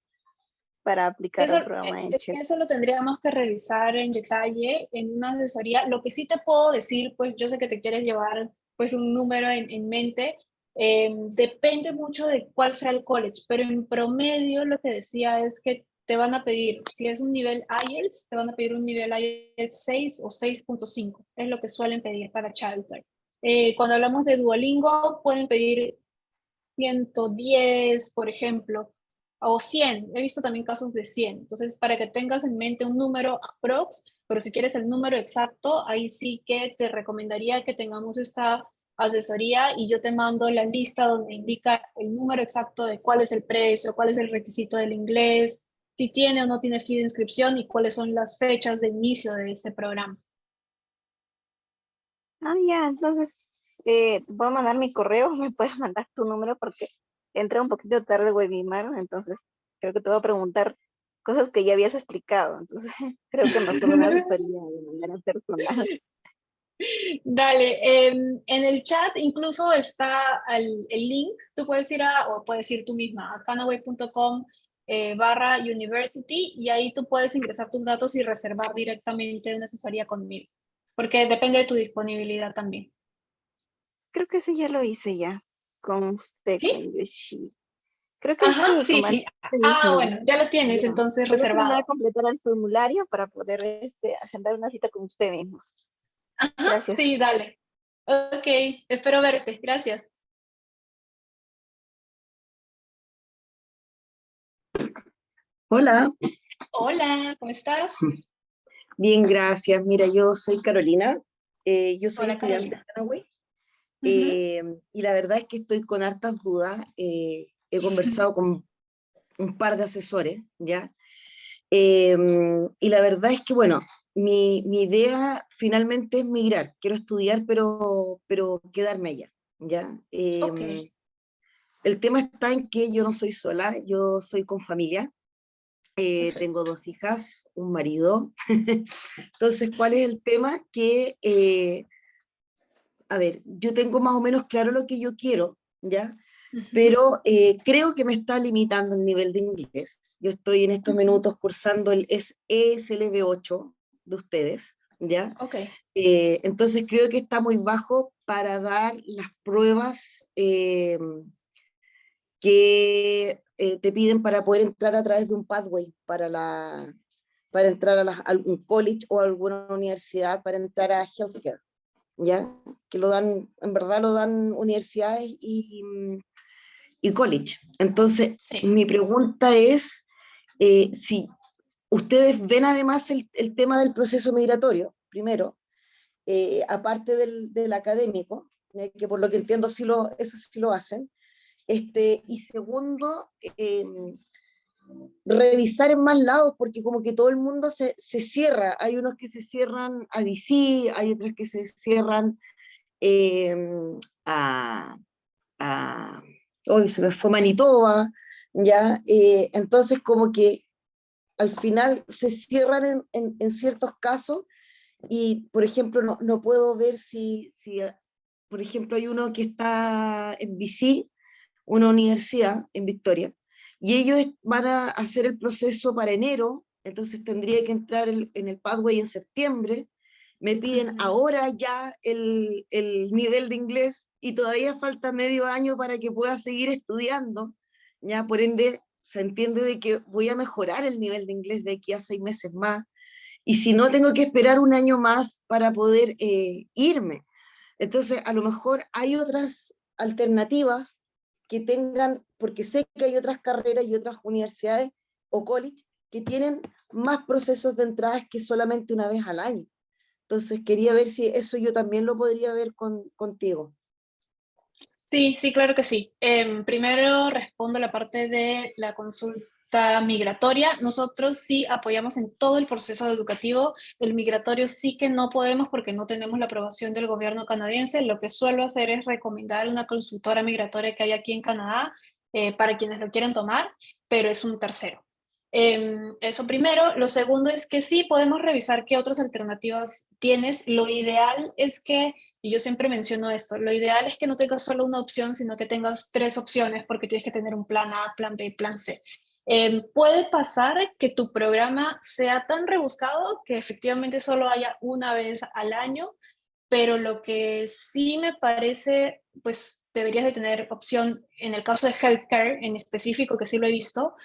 para aplicar a un programa en Es que childcare? eso lo tendríamos que revisar en detalle en una asesoría. Lo que sí te puedo decir, pues yo sé que te quieres llevar pues un número en mente. Depende mucho de cuál sea el college, pero en promedio lo que decía es que te van a pedir, si es un nivel IELTS, te van a pedir un nivel IELTS 6 o 6.5, es lo que suelen pedir para childcare. Cuando hablamos de Duolingo, pueden pedir 110, por ejemplo, o 100. He visto también casos de 100. Entonces, para que tengas en mente un número aprox, pero si quieres el número exacto, ahí sí que te recomendaría que tengamos esta asesoría y yo te mando la lista donde indica el número exacto de cuál es el precio, cuál es el requisito del inglés, si tiene o no tiene fee de inscripción y cuáles son las fechas de inicio de este programa. Ah, ya, entonces, te puedo mandar mi correo, me puedes mandar tu número porque entré un poquito tarde al webinar, entonces creo que te voy a preguntar cosas que ya habías explicado, entonces creo que mejor una asesoría de manera personal. Dale, en el chat incluso está el link, tú puedes ir o puedes ir tú misma a canaway.com /university y ahí tú puedes ingresar tus datos y reservar directamente una asesoría conmigo, porque depende de tu disponibilidad también. Creo que sí, ya lo hice ya con usted, con ¿Sí? Yoshi. Creo que Ajá, sí, sí, como sí. antes Ah, mismo. bueno, ya lo tienes Ya. entonces Solo terminar de reservado. completar el formulario para poder agendar una cita con usted mismo. Ajá, Gracias. sí, dale. Ok, espero verte. Gracias. Hola, Hola, ¿cómo estás? bien, gracias. Mira, yo soy Carolina, yo soy Hola, estudiante Carolina. de Canaway, Ujú. y la verdad es que estoy con hartas dudas. He conversado con un par de asesores, ¿ya? Y la verdad es que, bueno, mi idea finalmente es migrar. Quiero estudiar, pero quedarme allá, ¿ya? Ok, El tema está en que yo no soy sola, yo soy con familia. perfecto. Tengo 2 hijas, un marido. Entonces, ¿cuál es el tema? Que, a ver, yo tengo más o menos claro lo que yo quiero, ¿ya? Ujú, Pero creo que me está limitando el nivel de inglés. Yo estoy en estos ujú. minutos cursando el ESLB 8 de ustedes, ¿ya? Ok, Entonces creo que está muy bajo para dar las pruebas que te piden para poder entrar a través de un pathway para entrar a algún college o alguna universidad para entrar a healthcare, ¿ya? Que lo dan, en verdad lo dan universidades y college. Entonces, sí. mi pregunta es si ustedes ven además el tema del proceso migratorio, primero, aparte del académico, que por lo que entiendo eso sí lo hacen, y segundo, revisar en más lados, porque como que todo el mundo se cierra, hay unos que se cierran a DC, hay otros que se cierran eh, a, a hoy se me fue Manitoba, ¿ya? Entonces como que al final se cierran en ciertos casos y, por ejemplo, no puedo ver si, por ejemplo, hay uno que está en BC, una universidad en Victoria, y ellos van a hacer el proceso para enero, entonces tendría que entrar en el pathway en septiembre, me piden Ujú. ahora ya el nivel de inglés y todavía falta medio año para que pueda seguir estudiando, ya por ende se entiende de que voy a mejorar el nivel de inglés de aquí a 6 meses más, y si no tengo que esperar un año más para poder irme. Entonces, a lo mejor hay otras alternativas que tengan, porque sé que hay otras carreras y otras universidades o college que tienen más procesos de entradas que solamente una vez al año. Entonces, quería ver si eso yo también lo podría ver contigo. Sí, sí, claro que sí. Primero respondo la parte de la consulta migratoria. Nosotros sí apoyamos en todo el proceso educativo. El migratorio sí que no podemos porque no tenemos la aprobación del gobierno canadiense. Lo que suelo hacer es recomendar una consultora migratoria que hay aquí en Canadá para quienes lo quieran tomar, pero es un tercero. Eso primero. Lo segundo es que sí podemos revisar qué otras alternativas tienes. Lo ideal es que, y yo siempre menciono esto, lo ideal es que no tengas solo una opción, sino que tengas 3 opciones porque tienes que tener un plan A, plan B y plan C. Puede pasar que tu programa sea tan rebuscado que efectivamente solo haya una vez al año, pero lo que sí me parece, pues deberías de tener opción en el caso de healthcare en específico, que sí lo he visto,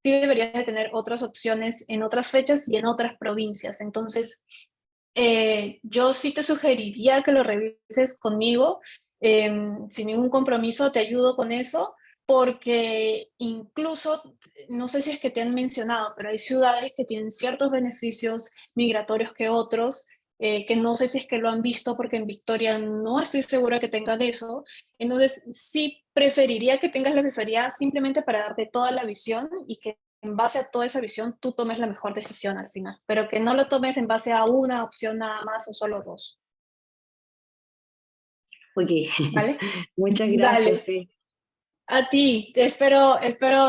sí deberías de tener otras opciones en otras fechas y en otras provincias. Entonces, yo sí te sugeriría que lo revises conmigo, sin ningún compromiso, te ayudo con eso, porque incluso, no sé si es que te han mencionado, pero hay ciudades que tienen ciertos beneficios migratorios que otros, que no sé si es que lo han visto, porque en Victoria no estoy segura que tengan eso. Entonces, sí preferiría que tengas la asesoría simplemente para darte toda la visión y que en base a toda esa visión tú tomes la mejor decisión al final, pero que no lo tomes en base a una opción nada más o solo dos, Ok, ¿vale? muchas gracias, Dale, sí. a ti, espero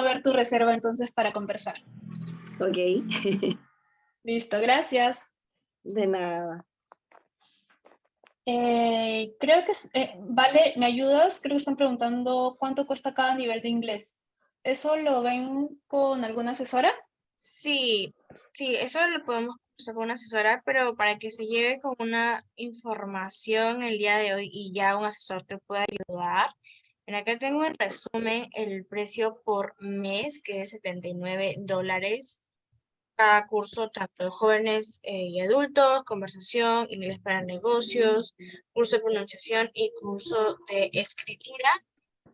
ver tu reserva entonces para conversar. Ok, Listo, gracias. de nada. Creo que, vale, ¿me ayudas? Creo que están preguntando cuánto cuesta cada nivel de inglés. ¿Eso lo ven con alguna asesora? Sí, sí, eso lo podemos usar con una asesora, pero para que se lleve con una información el día de hoy y ya un asesor te pueda ayudar. En acá tengo en resumen el precio por mes, que es $79. Cada curso, tanto de jóvenes y adultos, conversación, inglés para negocios, curso de pronunciación y curso de escritura.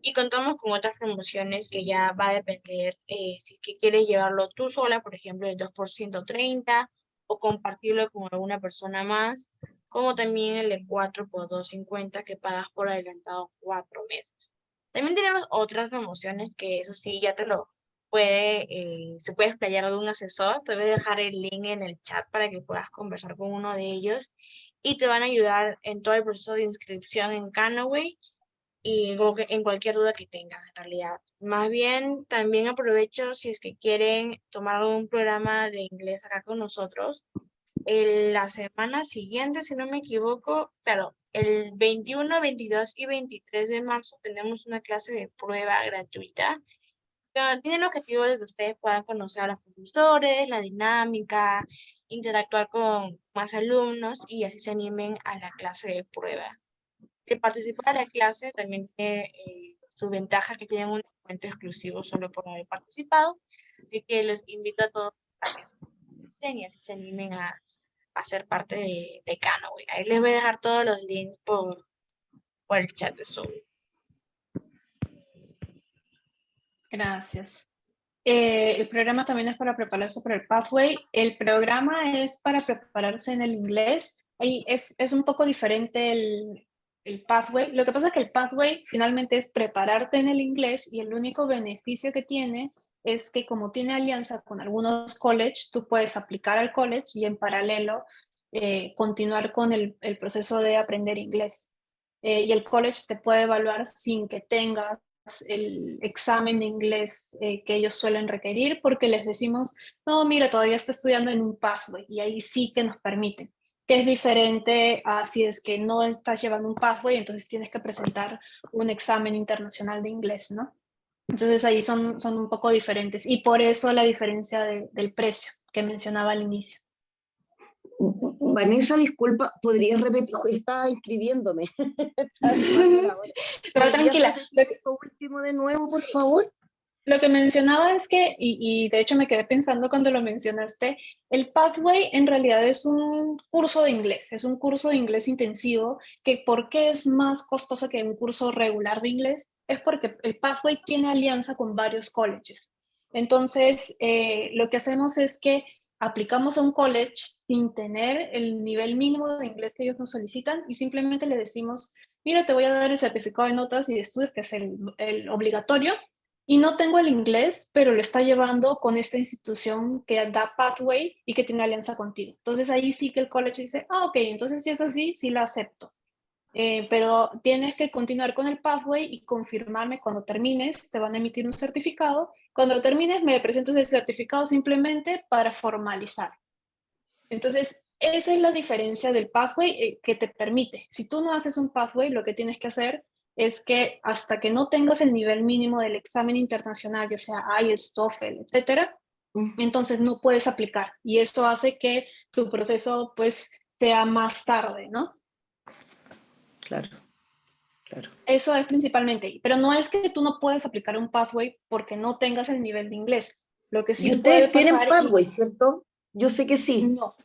Y contamos con otras promociones que ya va a depender si que quieres llevarlo tú sola, por ejemplo, el 2 por 130 o compartirlo con alguna persona más, como también el de 4 por 250 que pagas por adelantado 4 meses. También tenemos otras promociones que eso sí, ya te lo se puede explayar de un asesor. Te voy a dejar el link en el chat para que puedas conversar con uno de ellos y te van a ayudar en todo el proceso de inscripción en Canaway y en cualquier duda que tengas en realidad. Más bien, también aprovecho si es que quieren tomar algún programa de inglés acá con nosotros. La semana siguiente, si no me equivoco, claro, el 21, 22 y 23 de marzo tenemos una clase de prueba gratuita que tiene el objetivo de que ustedes puedan conocer a los profesores, la dinámica, interactuar con más alumnos y así se animen a la clase de prueba. Que participar de la clase también tiene su ventaja que tienen un descuento exclusivo solo por haber participado. Así que les invito a todos a que se registren y así se animen a ser parte de Canaway. Ahí les voy a dejar todos los links por el chat de Zoom. Gracias. El programa también es para prepararse para el Pathway. El programa es para prepararse en el inglés. Ahí es un poco diferente el Pathway. Lo que pasa es que el Pathway finalmente es prepararte en el inglés y el único beneficio que tiene es que como tiene alianza con algunos college, tú puedes aplicar al college y en paralelo continuar con el proceso de aprender inglés. Y el college te puede evaluar sin que tengas el examen de inglés que ellos suelen requerir porque les decimos, no, mira, todavía está estudiando en un pathway y ahí sí que nos permiten, que es diferente a si es que no estás llevando un pathway, entonces tienes que presentar un examen internacional de inglés, ¿no? Entonces ahí son un poco diferentes y por eso la diferencia del precio que mencionaba al inicio. Vanessa, disculpa, ¿podrías repetir? Estaba inscribiéndome. Pero tranquila, Lo último de nuevo, por favor. lo que mencionaba es que, y de hecho me quedé pensando cuando lo mencionaste, el Pathway en realidad es un curso de inglés, es un curso de inglés intensivo, que ¿por qué es más costoso que un curso regular de inglés? Es porque el Pathway tiene alianza con varios colleges. Entonces, lo que hacemos es que aplicamos a un college sin tener el nivel mínimo de inglés que ellos nos solicitan y simplemente le decimos, mira, te voy a dar el certificado de notas y de estudios, que es el obligatorio, y no tengo el inglés, pero lo está llevando con esta institución que da Pathway y que tiene alianza contigo. Entonces ahí sí que el college dice, ok, entonces si es así, sí lo acepto. Pero tienes que continuar con el Pathway y confirmarme cuando termines, te van a emitir un certificado. Cuando lo termines, me presentas el certificado simplemente para formalizar. Entonces, esa es la diferencia del Pathway que te permite. Si tú no haces un Pathway, lo que tienes que hacer es que hasta que no tengas el nivel mínimo del examen internacional, ya sea IELTS, TOEFL, etcétera, entonces no puedes aplicar. Y esto hace que tu proceso pues sea más tarde, ¿no? Claro, claro. Eso es principalmente, pero no es que tú no puedas aplicar un Pathway porque no tengas el nivel de inglés. Lo que sí Y puede ustedes tienen pasar Pathway, ¿cierto? Yo sé que sí. no,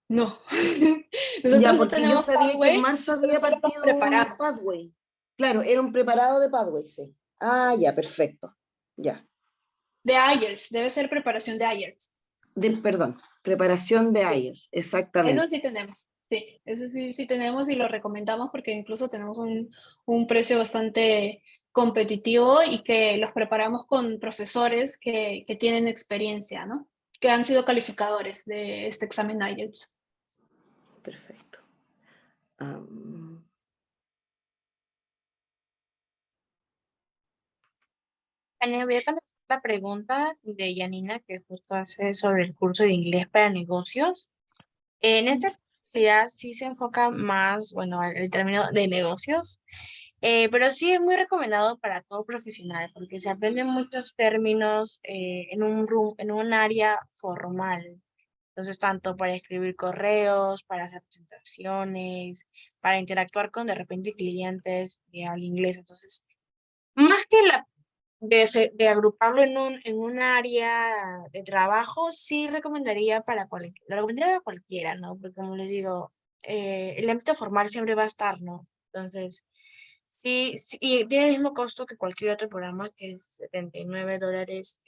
no. Ya, Nosotros no porque yo tenemos sabía que en Pathway, marzo nosotros había solo nos partido un preparamos. Pathway. Claro, era un preparado de Pathway, sí. Ah, ya, perfecto. Ya. De IELTS, debe ser preparación de IELTS. Perdón, preparación de Sí, IELTS, eso exactamente. sí tenemos. Sí, eso sí tenemos y lo recomendamos porque incluso tenemos un precio bastante competitivo y que los preparamos con profesores que tienen experiencia, ¿no? Que han sido calificadores de este examen IELTS. Perfecto. Tania, voy a contestar la pregunta de Yanina que justo hace sobre el curso de inglés para negocios. En esta actividad sí se enfoca más, bueno, el término de negocios, pero sí es muy recomendado para todo profesional porque se aprenden muchos términos en un área formal. Entonces, tanto para escribir correos, para hacer presentaciones, para interactuar con de repente clientes de habla inglesa. Entonces, más que de agruparlo en un área de trabajo, sí recomendaría lo recomendaría para cualquiera, ¿no? Porque como les digo, el ámbito formal siempre va a estar, ¿no? Entonces, sí, y tiene el mismo costo que cualquier otro programa, que es $79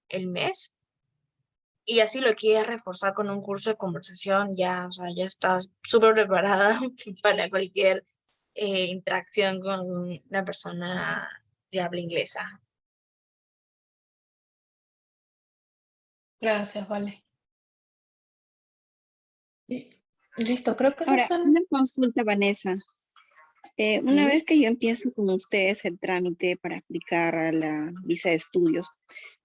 el mes. Y así lo quieres reforzar con un curso de conversación, ya, o sea, ya estás súper preparada para cualquier interacción con una persona de habla inglesa. Gracias, vale. Sí, listo, creo que esas Ahora, son... una consulta, Vanessa. Una Sí. vez que yo empiezo con ustedes el trámite para aplicar a la visa de estudios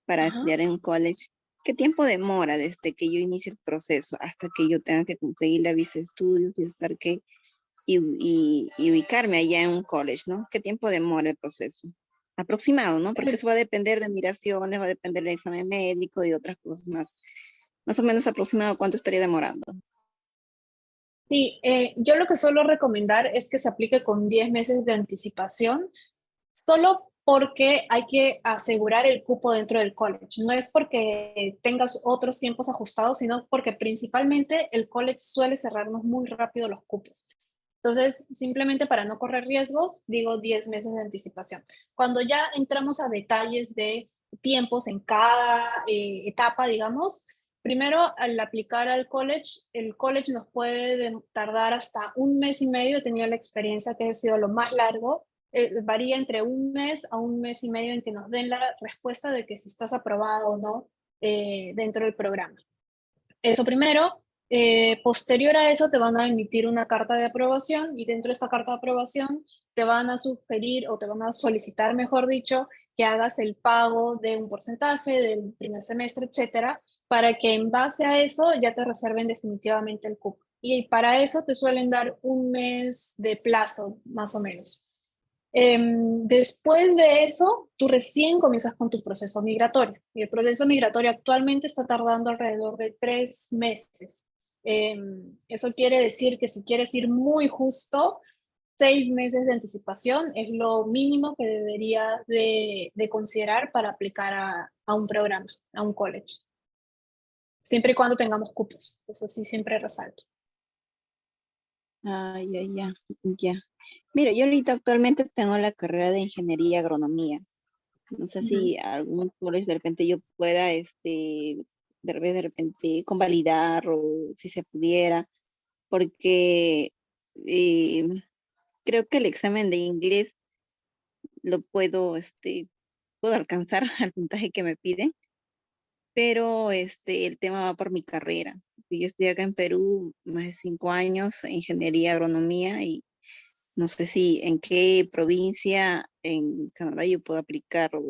para Ajá. estudiar en un college, ¿qué tiempo demora desde que yo inicie el proceso hasta que yo tenga que conseguir la visa de estudios y estar y ubicarme allá en un college, ¿no? ¿Qué tiempo demora el proceso? Aproximado, ¿no? Porque eso va a depender de migraciones, va a depender del examen médico y otras cosas más. Más o menos aproximado, ¿cuánto estaría demorando? Sí, yo lo que suelo recomendar es que se aplique con 10 meses de anticipación, solo porque hay que asegurar el cupo dentro del college. No es porque tengas otros tiempos ajustados, sino porque principalmente el college suele cerrarnos muy rápido los cupos. Entonces, simplemente para no correr riesgos, digo 10 meses de anticipación. Cuando ya entramos a detalles de tiempos en cada etapa, digamos, primero al aplicar al college, el college nos puede tardar hasta un mes y medio. He tenido la experiencia que ha sido lo más largo. Varía entre un mes a un mes y medio en que nos den la respuesta de que si estás aprobado o no dentro del programa. Eso primero. Posterior a eso te van a emitir una carta de aprobación y dentro de esta carta de aprobación te van a sugerir o te van a solicitar, mejor dicho, que hagas el pago de un porcentaje del primer semestre, etcétera, para que en base a eso ya te reserven definitivamente el cupo. Y para eso te suelen dar un mes de plazo, más o menos. Después de eso, tú recién comienzas con tu proceso migratorio. Y el proceso migratorio actualmente está tardando alrededor de 3 meses. Eso quiere decir que si quieres ir muy justo, 6 meses de anticipación es lo mínimo que debería de considerar para aplicar a un programa, a un college. Siempre y cuando tengamos cupos. Eso sí, siempre resalto. Ah, ya. Mira, yo ahorita actualmente tengo la carrera de ingeniería agronómica. No sé si algún college de repente yo pueda, de repente convalidar o si se pudiera, porque eh, creo que el examen de inglés lo puedo alcanzar al puntaje que me piden, pero el tema va por mi carrera. Yo estoy acá en Perú más de 5 años en ingeniería agronomía y no sé si en qué provincia en Canadá yo puedo aplicar o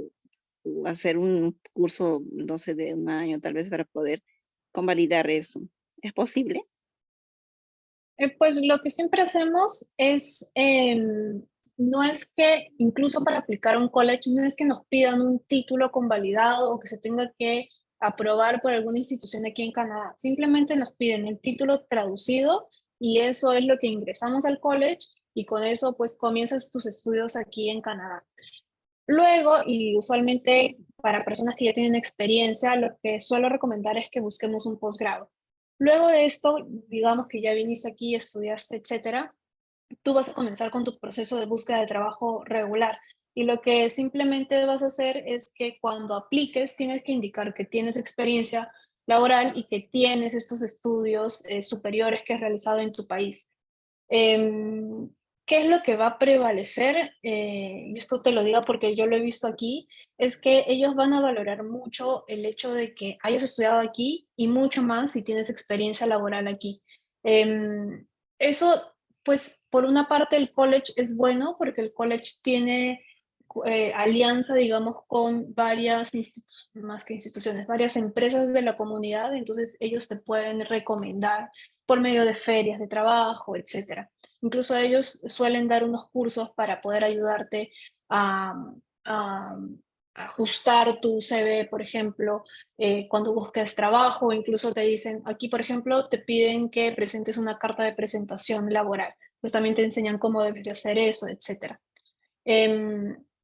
hacer un curso, no sé, de un año tal vez para poder convalidar eso. ¿Es posible? Pues lo que siempre hacemos es, no es que incluso para aplicar a un college, no es que nos pidan un título convalidado o que se tenga que aprobar por alguna institución aquí en Canadá. Simplemente nos piden el título traducido y eso es lo que ingresamos al college y con eso pues comienzas tus estudios aquí en Canadá. Luego, y usualmente para personas que ya tienen experiencia, lo que suelo recomendar es que busquemos un posgrado. Luego de esto, digamos que ya viniste aquí, estudiaste, etcétera, tú vas a comenzar con tu proceso de búsqueda de trabajo regular. Y lo que simplemente vas a hacer es que cuando apliques tienes que indicar que tienes experiencia laboral y que tienes estos estudios superiores que has realizado en tu país. Em, ¿Qué es lo que va a prevalecer? Y esto te lo digo porque yo lo he visto aquí, es que ellos van a valorar mucho el hecho de que hayas estudiado aquí y mucho más si tienes experiencia laboral aquí. Eso, pues, por una parte el college es bueno porque el college tiene alianza, digamos, con varias más que instituciones, varias empresas de la comunidad, entonces ellos te pueden recomendar por medio de ferias de trabajo, etcétera. Incluso ellos suelen dar unos cursos para poder ayudarte a, a ajustar tu CV, por ejemplo, cuando busques trabajo, incluso te dicen, aquí, por ejemplo, te piden que presentes una carta de presentación laboral, pues también te enseñan cómo debes de hacer eso, etcétera.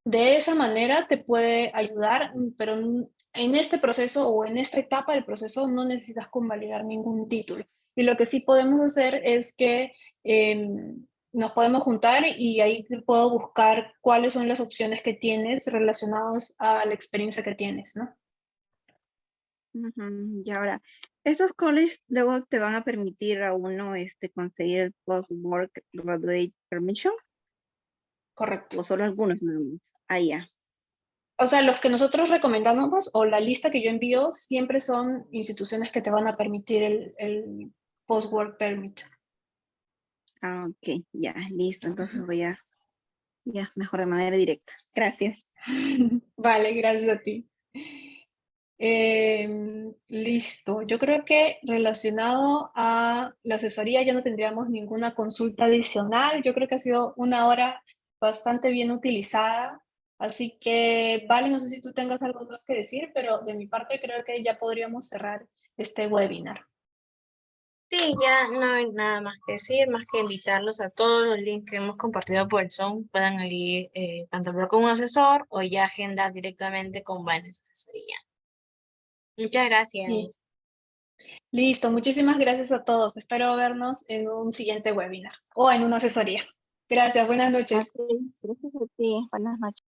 De esa manera te puede ayudar, pero en este proceso o en esta etapa del proceso no necesitas convalidar ningún título. Y lo que sí podemos hacer es que nos podemos juntar y ahí te puedo buscar cuáles son las opciones que tienes relacionadas a la experiencia que tienes, ¿no? Ujú. Y ahora, estos colleges luego te van a permitir a uno conseguir el Post-Work Graduate Permission Correcto. o solo algunos nada más. Ah, ya. O sea, los que nosotros recomendamos o la lista que yo envío siempre son instituciones que te van a permitir el post-work permit. Ah, ok, ya, listo. Entonces voy a, ya, mejor de manera directa. Gracias. Vale, gracias a ti. Listo. Yo creo que relacionado a la asesoría ya no tendríamos ninguna consulta adicional. Yo creo que ha sido una hora bastante bien utilizada. Así que, vale, no sé si tú tengas algo más que decir, pero de mi parte creo que ya podríamos cerrar este webinar. Sí, ya no hay nada más que decir, más que invitarlos a todos los links que hemos compartido por el Zoom, puedan ir tanto hablar con un asesor o ya agendar directamente con Vanessa Asesoría. Muchas Sí. gracias. Listo, muchísimas gracias a todos. Espero vernos en un siguiente webinar o en una asesoría. Gracias, buenas noches. Ok, gracias a ti. Buenas noches.